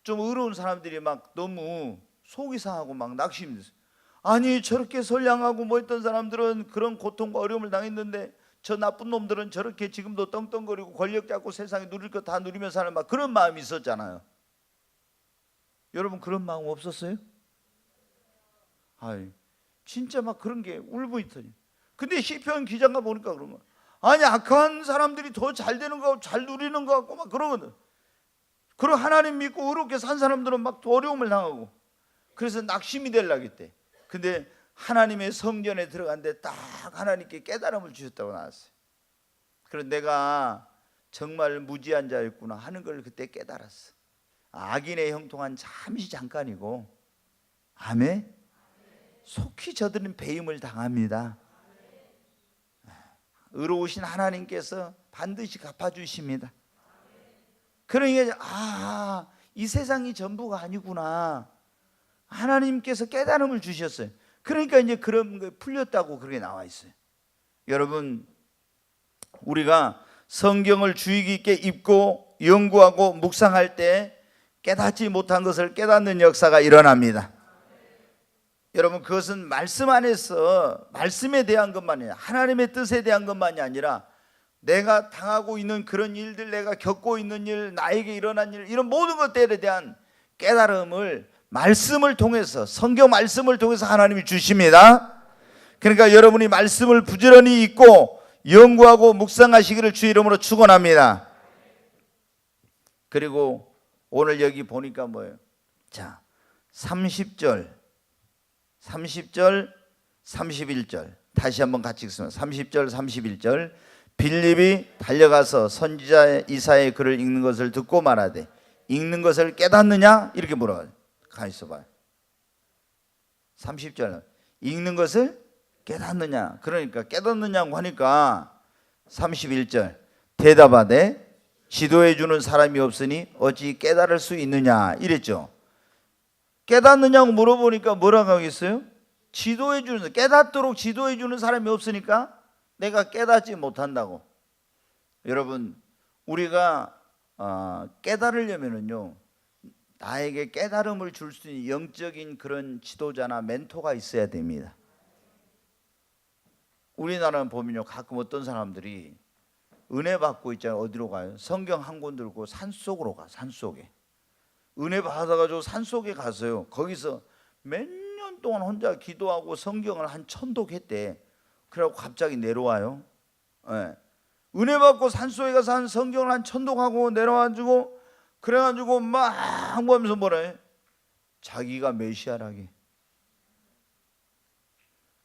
좀 의로운 사람들이 막 너무 속이 상하고 막 낙심이 됐어요. 아니 저렇게 선량하고 뭐 했던 사람들은 그런 고통과 어려움을 당했는데, 저 나쁜 놈들은 저렇게 지금도 떵떵거리고 권력 잡고 세상에 누릴 거 다 누리면서 사는 막 그런 마음이 있었잖아요. 여러분 그런 마음 없었어요? 아이, 진짜 막 그런 게 울고 있더니. 근데 시편 기자가 보니까 그런 거야. 아니 악한 사람들이 더 잘 되는 거 같고 잘 누리는 거 같고 막 그러거든. 그리고 하나님 믿고 의롭게 산 사람들은 막 어려움을 당하고, 그래서 낙심이 되려고 했대. 근데 하나님의 성전에 들어갔는데 딱 하나님께 깨달음을 주셨다고 나왔어요. 그래서 내가 정말 무지한 자였구나 하는 걸 그때 깨달았어. 악인의 형통한 잠시 잠깐이고, 아멘. 속히 저들은 배임을 당합니다. 의로우신 하나님께서 반드시 갚아주십니다. 그러니까 이 세상이 전부가 아니구나. 하나님께서 깨달음을 주셨어요. 그러니까 이제 그런 게 풀렸다고 그렇게 나와 있어요. 여러분, 우리가 성경을 주의 깊게 읽고 연구하고 묵상할 때 깨닫지 못한 것을 깨닫는 역사가 일어납니다. 여러분, 그것은 말씀 안에서 말씀에 대한 것만이 아니라 하나님의 뜻에 대한 것만이 아니라 내가 당하고 있는 그런 일들, 내가 겪고 있는 일, 나에게 일어난 일, 이런 모든 것들에 대한 깨달음을 말씀을 통해서, 성경 말씀을 통해서 하나님이 주십니다. 그러니까 여러분이 말씀을 부지런히 읽고 연구하고 묵상하시기를 주 이름으로 축원합니다. 그리고 오늘 여기 보니까 뭐예요? 자, 30절, 31절 다시 한번 같이 읽습니다. 30절, 31절. 빌립이 달려가서 선지자 이사야의 글을 읽는 것을 듣고 말하되 읽는 것을 깨닫느냐? 이렇게 물어봐요. 가만히 있어봐요. 30절 읽는 것을 깨닫느냐? 그러니까 깨닫느냐고 하니까 31절 대답하되 지도해 주는 사람이 없으니 어찌 깨달을 수 있느냐 이랬죠. 깨닫느냐고 물어보니까 뭐라고 하겠어요? 지도해 주는, 깨닫도록 지도해 주는 사람이 없으니까 내가 깨닫지 못한다고. 여러분, 우리가 깨달으려면은요, 나에게 깨달음을 줄 수 있는 영적인 그런 지도자나 멘토가 있어야 됩니다. 우리나라는 보면요, 가끔 어떤 사람들이 은혜 받고 있잖아요. 어디로 가요? 성경 한 권 들고 산속으로 가. 산속에 은혜 받아가지고 산속에 가서요, 거기서 몇 년 동안 혼자 기도하고 성경을 한 천독했대. 그래갖고 갑자기 내려와요. 네. 은혜 받고 산속에 가서 한 성경을 한 천독하고 내려와가지고 그래가지고 막 보면서 뭐라 해? 자기가 메시아라게.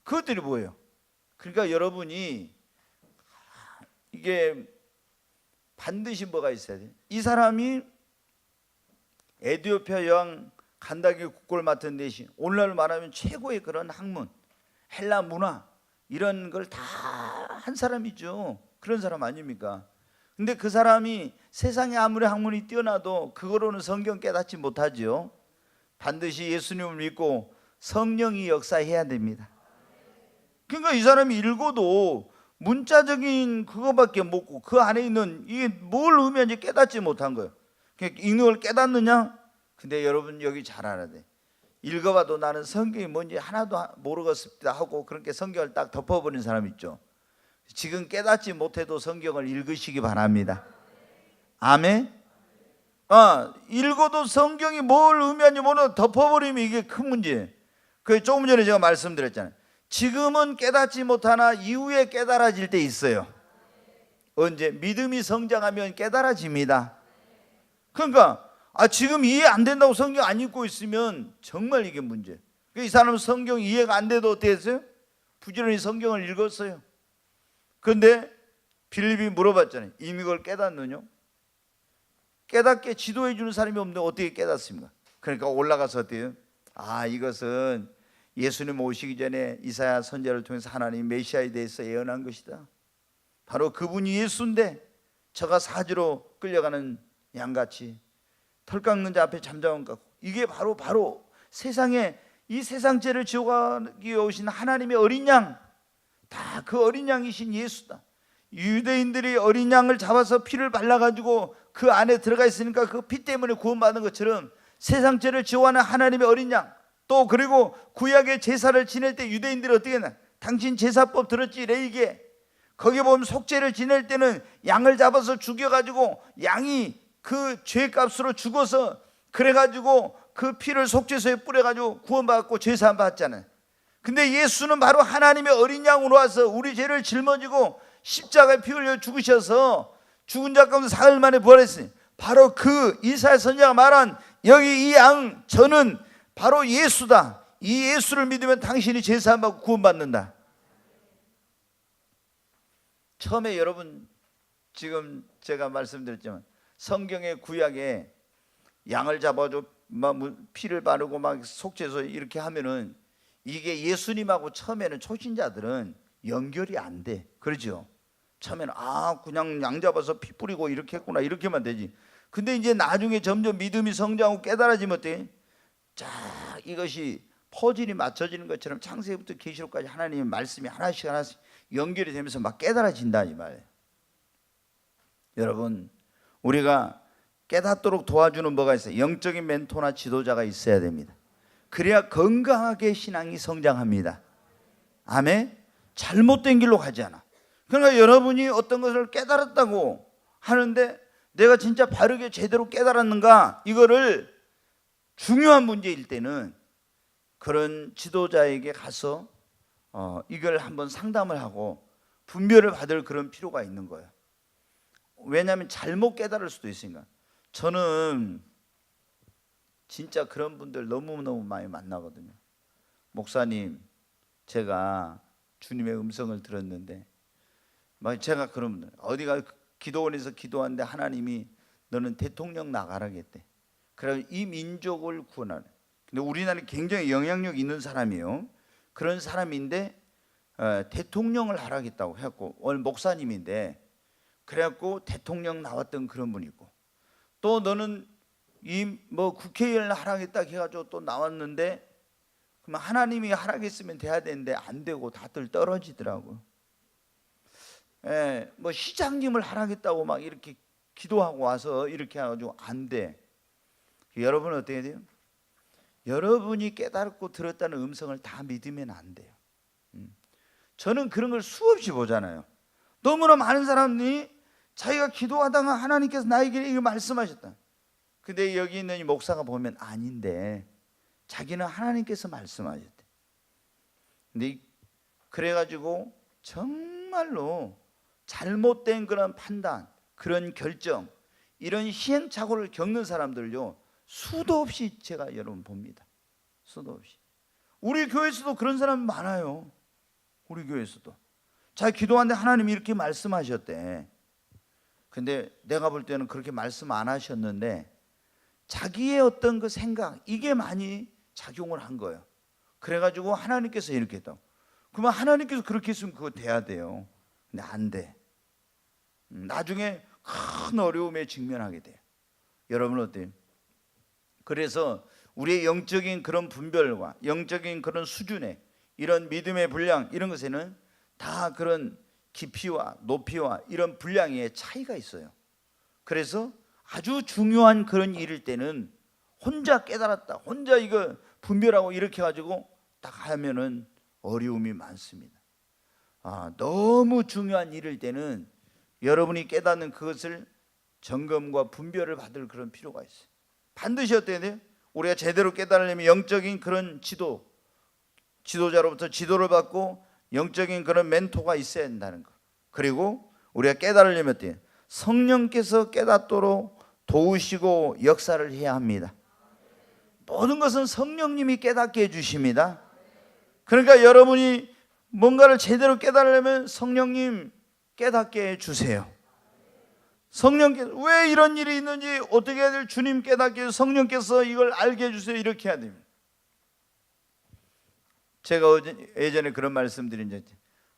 그것들이 뭐예요? 그러니까 여러분이 이게 반드시 뭐가 있어야 돼요. 이 사람이 에티오피아 여왕 간다기 국고를 맡은 대신 오늘날 말하면 최고의 그런 학문, 헬라 문화 이런 걸 다 한 사람이죠. 그런 사람 아닙니까? 근데 그 사람이 세상에 아무리 학문이 뛰어나도 그거로는 성경 깨닫지 못하죠. 반드시 예수님을 믿고 성령이 역사해야 됩니다. 그러니까 이 사람이 읽어도 문자적인 그거밖에 못고 그 안에 있는 이게 뭘 의미하는지 깨닫지 못한 거예요. 그러니까 읽는 걸 깨닫느냐? 근데 여러분 여기 잘 알아야 돼. 읽어봐도 나는 성경이 뭔지 하나도 모르겠습니다 하고 그렇게 성경을 딱 덮어버린 사람 있죠. 지금 깨닫지 못해도 성경을 읽으시기 바랍니다. 아멘. 읽어도 성경이 뭘 의미하는지 모르고 덮어버리면 이게 큰 문제예요. 그 조금 전에 제가 말씀드렸잖아요. 지금은 깨닫지 못하나 이후에 깨달아질 때 있어요. 언제? 믿음이 성장하면 깨달아집니다. 그러니까 지금 이해 안 된다고 성경 안 읽고 있으면 정말 이게 문제. 이 사람은 성경 이해가 안 돼도 어떻게 했어요? 부지런히 성경을 읽었어요. 그런데 빌립이 물어봤잖아요. 읽는 걸 깨닫느냐? 깨닫게 지도해 주는 사람이 없는데 어떻게 깨닫습니까? 그러니까 올라가서 어때요? 이것은 예수님 오시기 전에 이사야 선지자를 통해서 하나님 메시아에 대해서 예언한 것이다. 바로 그분이 예수인데 저가 사지로 끌려가는 양같이 털 깎는 자 앞에 잠잠한 것 같고, 이게 바로 세상에 이 세상 죄를 지어가기 위해 오신 하나님의 어린 양, 다 그 어린 양이신 예수다. 유대인들이 어린 양을 잡아서 피를 발라가지고 그 안에 들어가 있으니까 그 피 때문에 구원받는 것처럼 세상 죄를 지어가는 하나님의 어린 양, 또 그리고 구약의 제사를 지낼 때 유대인들이 어떻게 했나? 당신 제사법 들었지? 레위기에 거기 보면 속죄를 지낼 때는 양을 잡아서 죽여가지고 양이 그 죄값으로 죽어서 그래가지고 그 피를 속죄소에 뿌려가지고 구원받고 죄사함 받잖아요. 근데 예수는 바로 하나님의 어린 양으로 와서 우리 죄를 짊어지고 십자가에 피 흘려 죽으셔서 죽은 자 가운데 사흘 만에 부활했으니 바로 그 이사야 선지자가 말한 여기 이 양 저는 바로 예수다. 이 예수를 믿으면 당신이 죄사함 받고 구원받는다. 처음에 여러분 지금 제가 말씀드렸지만 성경의 구약에 양을 잡아줘 막 피를 바르고 막 속죄소 이렇게 하면은 이게 예수님하고 처음에는 초신자들은 연결이 안 돼. 그렇죠? 처음에는 그냥 양 잡아서 피 뿌리고 이렇게 했구나 이렇게만 되지. 근데 이제 나중에 점점 믿음이 성장하고 깨달아지면 어때? 자, 이것이 퍼즐이 맞춰지는 것처럼 창세기부터 계시록까지 하나님의 말씀이 하나씩 연결이 되면서 막 깨달아진다 이 말이에요. 여러분, 우리가 깨닫도록 도와주는 뭐가 있어요? 영적인 멘토나 지도자가 있어야 됩니다. 그래야 건강하게 신앙이 성장합니다. 아멘. 잘못된 길로 가지 않아. 그러니까 여러분이 어떤 것을 깨달았다고 하는데 내가 진짜 바르게 제대로 깨달았는가, 이거를 중요한 문제일 때는 그런 지도자에게 가서 이걸 한번 상담을 하고 분별을 받을 그런 필요가 있는 거예요. 왜냐하면 잘못 깨달을 수도 있으니까. 저는 진짜 그런 분들 너무너무 많이 만나거든요. 목사님, 제가 주님의 음성을 들었는데, 막 제가 그러면 어디가 기도원에서 기도하는데 하나님이 너는 대통령 나가라겠대. 그럼 이 민족을 구원하는. 근데 우리나라는 굉장히 영향력 있는 사람이에요. 그런 사람인데 대통령을 하라겠다고 해갖고, 오늘 목사님인데 그래갖고 대통령 나왔던 그런 분이 있고, 또 너는 이 뭐 국회의원을 하라겠다 해가지고 또 나왔는데, 그럼 하나님이 하라겠으면 돼야 되는데 안 되고 다들 떨어지더라고. 뭐 시장님을 하라겠다고 막 이렇게 기도하고 와서 이렇게 해가지고 안 돼. 여러분은 어떻게 돼요? 여러분이 깨닫고 들었다는 음성을 다 믿으면 안 돼요. 저는 그런 걸 수없이 보잖아요. 너무나 많은 사람들이 자기가 기도하다가 하나님께서 나에게 이거 말씀하셨다. 근데 여기 있는 이 목사가 보면 아닌데 자기는 하나님께서 말씀하셨대. 근데 그래가지고 정말로 잘못된 그런 판단, 그런 결정, 이런 시행착오를 겪는 사람들요 수도 없이 제가 여러분 봅니다. 수도 없이. 우리 교회에서도 그런 사람 많아요. 우리 교회에서도 자기 기도하는데 하나님이 이렇게 말씀하셨대. 근데 내가 볼 때는 그렇게 말씀 안 하셨는데 자기의 어떤 그 생각, 이게 많이 작용을 한 거예요. 그래가지고 하나님께서 이렇게 했다고. 그러면 하나님께서 그렇게 했으면 그거 돼야 돼요. 근데 안 돼. 나중에 큰 어려움에 직면하게 돼요. 여러분 어때요? 그래서 우리의 영적인 그런 분별과 영적인 그런 수준의 이런 믿음의 분량, 이런 것에는 다 그런 깊이와 높이와 이런 분량의 차이가 있어요. 그래서 아주 중요한 그런 일일 때는 혼자 깨달았다, 혼자 이거 분별하고 이렇게 가지고 딱 하면은 어려움이 많습니다. 너무 중요한 일일 때는 여러분이 깨닫는 그것을 점검과 분별을 받을 그런 필요가 있어요. 반드시 어때야 돼요? 우리가 제대로 깨달으려면 영적인 그런 지도자로부터 지도를 받고 영적인 그런 멘토가 있어야 된다는 거. 그리고 우리가 깨달으려면 어때요? 성령께서 깨닫도록 도우시고 역사를 해야 합니다. 모든 것은 성령님이 깨닫게 해주십니다. 그러니까 여러분이 뭔가를 제대로 깨달으려면 성령님 깨닫게 해주세요. 성령께서 왜 이런 일이 있는지 어떻게 해야 될 주님 깨닫게 해서 성령께서 이걸 알게 해주세요. 이렇게 해야 됩니다. 제가 예전에 그런 말씀 드린 적 있죠.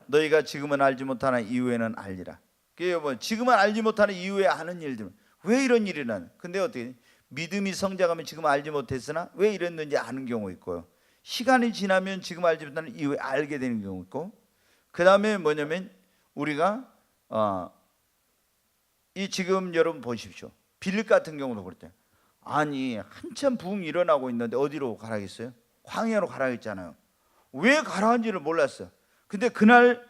너희가 지금은 알지 못하나 이후에는 알리라. 그게 뭐 지금은 알지 못하는 이후에 아는 일들, 왜 이런 일이 나는? 근데 어떻게 믿음이 성장하면 지금 알지 못했으나 왜 이랬는지 아는 경우 있고요. 시간이 지나면 지금 알지 못하는 이후에 알게 되는 경우 있고, 그 다음에 뭐냐면 우리가 이 지금 여러분 보십시오. 빌립 같은 경우도 그렇대요. 아니 한참 부흥이 일어나고 있는데 어디로 가라겠어요? 광야로 가라겠잖아요. 왜 가라한지를 몰랐어요. 근데 그날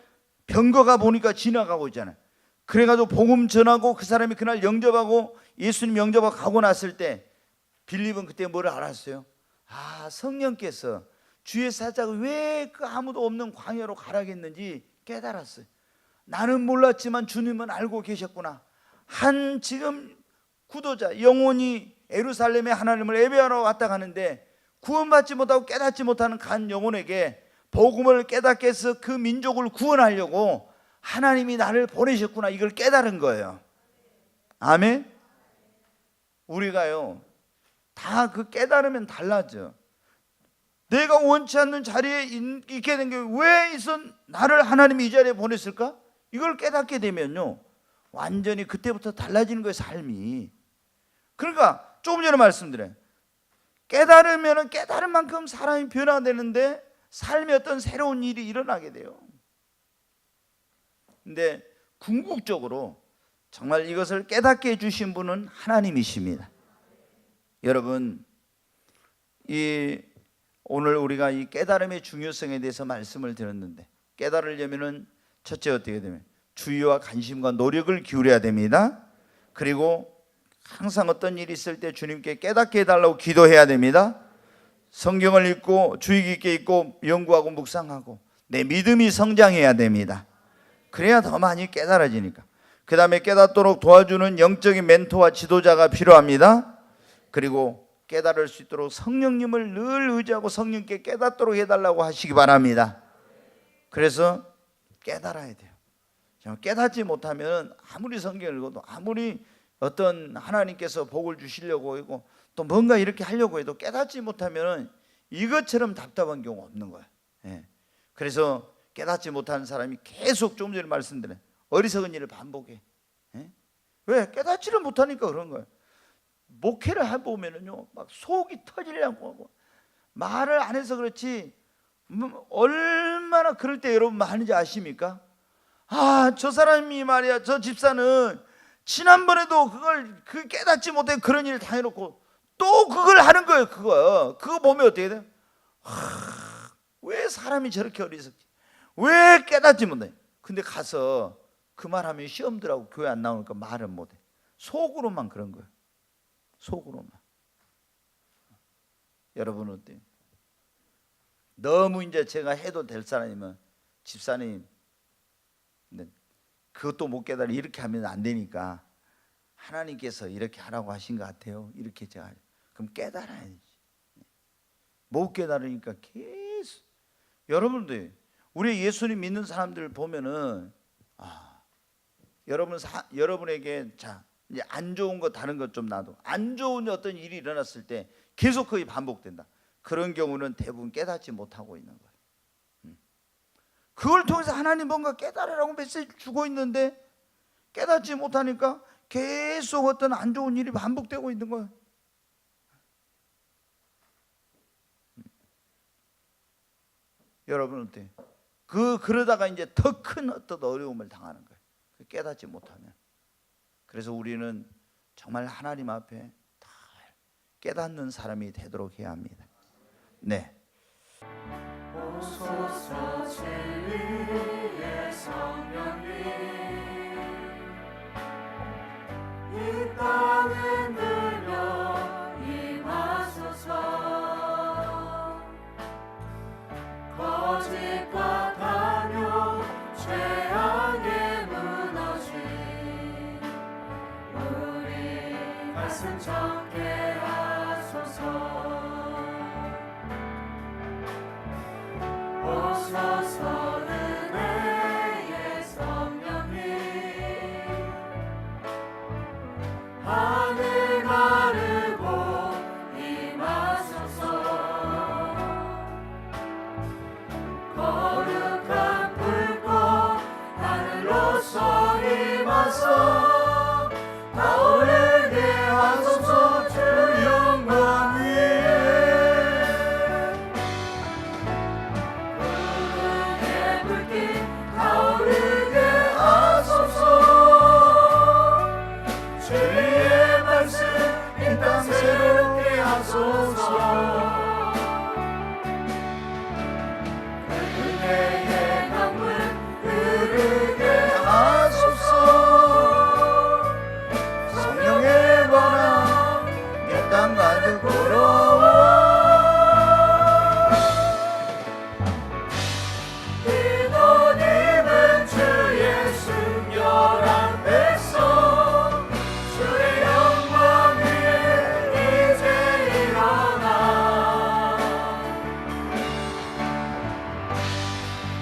병거가 보니까 지나가고 있잖아요. 그래가지고 복음 전하고 그 사람이 그날 영접하고 예수님 영접하고 가고 났을 때 빌립은 그때 뭘 알았어요? 성령께서 주의 사자가 왜 그 아무도 없는 광야로 가라겠는지 깨달았어요. 나는 몰랐지만 주님은 알고 계셨구나. 한 지금 구도자 영혼이 예루살렘에 하나님을 예배하러 왔다 가는데 구원받지 못하고 깨닫지 못하는 간 영혼에게 복음을 깨닫게 해서 그 민족을 구원하려고 하나님이 나를 보내셨구나, 이걸 깨달은 거예요. 아멘. 우리가요 다 그 깨달으면 달라져. 내가 원치 않는 자리에 있게 된 게 왜 나를 하나님이 이 자리에 보냈을까? 이걸 깨닫게 되면요 완전히 그때부터 달라지는 거예요, 삶이. 그러니까 조금 전에 말씀드려요. 깨달으면 깨달은 만큼 사람이 변화되는데 삶에 어떤 새로운 일이 일어나게 돼요. 근데 궁극적으로 정말 이것을 깨닫게 해주신 분은 하나님이십니다. 여러분, 이 오늘 우리가 이 깨달음의 중요성에 대해서 말씀을 드렸는데, 깨달으려면은 첫째 어떻게 되면 주의와 관심과 노력을 기울여야 됩니다. 그리고 항상 어떤 일이 있을 때 주님께 깨닫게 해달라고 기도해야 됩니다. 성경을 읽고 주의 깊게 읽고 연구하고 묵상하고 내 믿음이 성장해야 됩니다. 그래야 더 많이 깨달아지니까. 그 다음에 깨닫도록 도와주는 영적인 멘토와 지도자가 필요합니다. 그리고 깨달을 수 있도록 성령님을 늘 의지하고 성령께 깨닫도록 해달라고 하시기 바랍니다. 그래서 깨달아야 돼요. 깨닫지 못하면 아무리 성경을 읽어도, 아무리 어떤 하나님께서 복을 주시려고 하고 또 뭔가 이렇게 하려고 해도 깨닫지 못하면 이것처럼 답답한 경우가 없는 거예요. 그래서 깨닫지 못하는 사람이 계속 좀 전에 말씀드린 어리석은 일을 반복해. 왜? 깨닫지를 못하니까 그런 거예요. 목회를 해보면은요, 막 속이 터지려고 하고 말을 안 해서 그렇지 얼마나 그럴 때 여러분 많은지 아십니까? 아, 저 사람이 말이야, 저 집사는 지난번에도 그 깨닫지 못해 그런 일을 다 해놓고 또 그걸 하는 거예요. 그거 보면 어떻게 돼요? 왜 사람이 저렇게 어리석지? 왜 깨닫지 못해? 근데 가서 그 말하면 시험 들하고 교회 안 나오니까 말은 못해. 속으로만 그런 거예요. 속으로만. 여러분은 어때요? 너무 이제 제가 해도 될 사람이면 집사님, 그것도 못 깨달아 이렇게 하면 안 되니까 하나님께서 이렇게 하라고 하신 것 같아요. 이렇게 제가 그럼 깨달아야지. 못 깨달으니까 계속. 여러분들, 우리 예수님 믿는 사람들 보면은 여러분에게 자 이제 안 좋은 거 다른 것 좀 놔도 안 좋은 어떤 일이 일어났을 때 계속 그게 반복된다. 그런 경우는 대부분 깨닫지 못하고 있는 거예요. 그걸 통해서 하나님 뭔가 깨달으라고 메시지 주고 있는데 깨닫지 못하니까 계속 어떤 안 좋은 일이 반복되고 있는 거예요. 여러분 어때요? 그러다가 이제 더 큰 어떤 어려움을 당하는 거예요. 깨닫지 못하면. 그래서 우리는 정말 하나님 앞에 다 깨닫는 사람이 되도록 해야 합니다. 네. 오소서 진리의 성령님, 이 땅에 들려 임하소서. 거짓과 탐욕 죄악에 무너진 우리 가슴 적게 하소서. 오소서 은혜의 성령님, 하늘 가르고 임하소서. 거룩한 불꽃 하늘로서 임하소. 타오르게 하소서 주 영광 위에. 푸르게 불빛 타오르게 하소서. 주의 말씀 이 땅 새롭게 하소서. 은혜의 강물 흐르게 하소서. 성령의 바람 이 땅 가득 불어와. 기도님은 주의 순결한 백성, 주의 영광 위에 이제 일어나.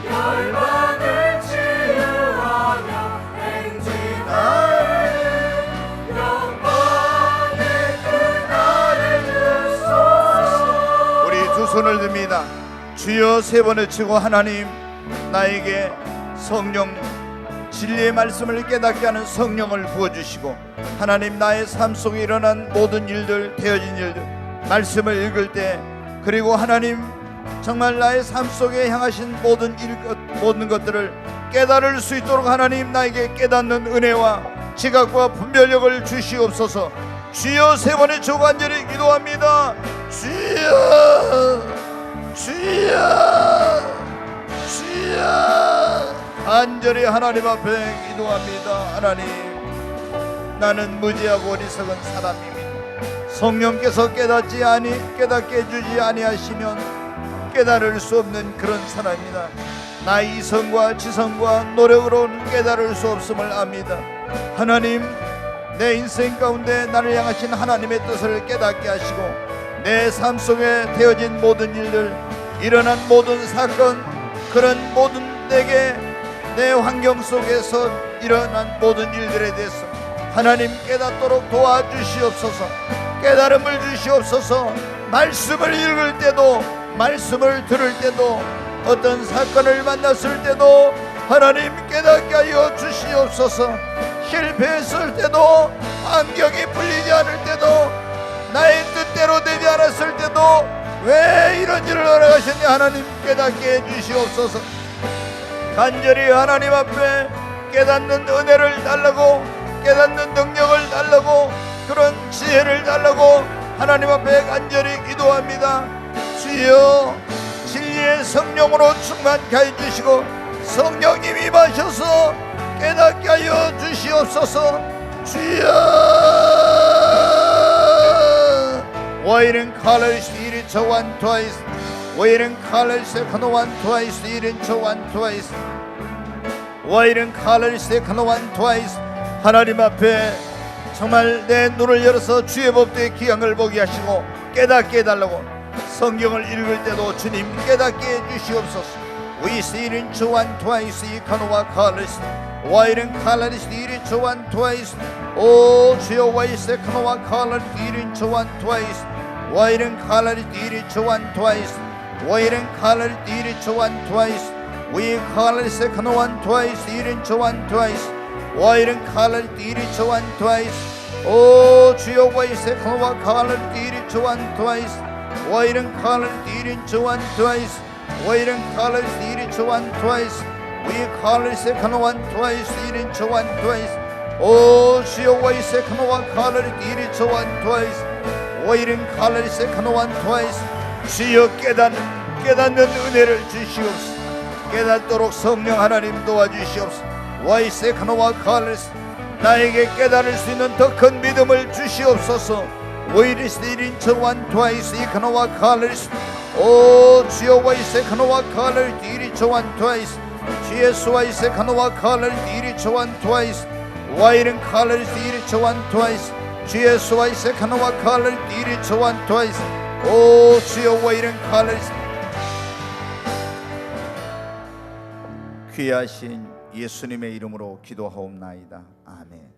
열방을 치유하며 행진하는 영광의 그날을 주소서. 우리 두 손을 듭니다. 주여 세 번을 치고 하나님, 나에게 성령 진리의 말씀을 깨닫게 하는 성령을 부어주시고, 하나님 나의 삶 속에 일어난 모든 일들, 되어진 일들, 말씀을 읽을 때, 그리고 하나님 정말 나의 삶 속에 향하신 모든 것들을 깨달을 수 있도록 하나님 나에게 깨닫는 은혜와 지각과 분별력을 주시옵소서. 주여 세 번의 조 간절히 기도합니다. 주여 주여 주여 간절히 하나님 앞에 기도합니다. 하나님, 나는 무지하고 어리석은 사람입니다. 성령께서 깨닫게 해주지 아니하시면 깨달을 수 없는 그런 사람입니다. 나의 이성과 지성과 노력으로는 깨달을 수 없음을 압니다. 하나님, 내 인생 가운데 나를 향하신 하나님의 뜻을 깨닫게 하시고 내 삶 속에 되어진 모든 일들, 일어난 모든 사건, 그런 모든 내 환경 속에서 일어난 모든 일들에 대해서 하나님 깨닫도록 도와주시옵소서. 깨달음을 주시옵소서. 말씀을 읽을 때도, 말씀을 들을 때도, 어떤 사건을 만났을 때도 하나님 깨닫게 하여 주시옵소서. 실패했을 때도, 안경이 풀리지 않을 때도, 나의 뜻대로 되지 않았을 때도 왜 이런 일을 허락하셨냐 하나님 깨닫게 해주시옵소서. 간절히 하나님 앞에 깨닫는 은혜를 달라고, 깨닫는 능력을 달라고, 그런 지혜를 달라고 하나님 앞에 간절히 기도합니다. 주여, 진리의 성령으로 충만케 해주시고 성령님 임하셔서 깨닫게 하여 주시옵소서. 주여, Waiting colors 이른 저 one twice, waiting colors second one twice, 이른 저 one twice, waiting colors second one twice. 하나님 앞에 정말 내 눈을 열어서 주의 법도의 기강을 보게 하시고 깨닫게 해달라고, 성경을 읽을 때도 주님 깨닫게 해주시옵소서. We see in 저 one twice, 이 간호와 colors, waiting colors 이른 저 one twice. 오 주여, 와이세 간호와 colors 이른 저 one twice. Waiting color diri chuan twice. Waiting color diri chuan twice. We color second one twice. Diri chuan twice. Waiting color diri chuan twice. Oh, 주여 와이 second one color diri chuan twice. Waiting color diri chuan twice. Waiting color diri chuan twice. We color second one twice. Diri chuan twice. Oh, 주여 와이 second one color diri chuan twice. Waiting color second one twice. 주여 깨닫는 은혜를 주시옵소서. 깨닫도록 성령 하나님 도와주시옵소서. Why second one colors, 나에게 깨달을 수 있는 더 큰 믿음을 주시옵소서. Waiting second one twice, second one colors. 오 주여, why second one color, 이리 one twice. 주 예수 why second one color, 이리 one twice. Waiting colors, 이리 one twice. 주 예수 why second one color, 이리 one twice. 오 주여, waiting colors. 귀하신 예수님의 이름으로 기도하옵나이다. 아멘.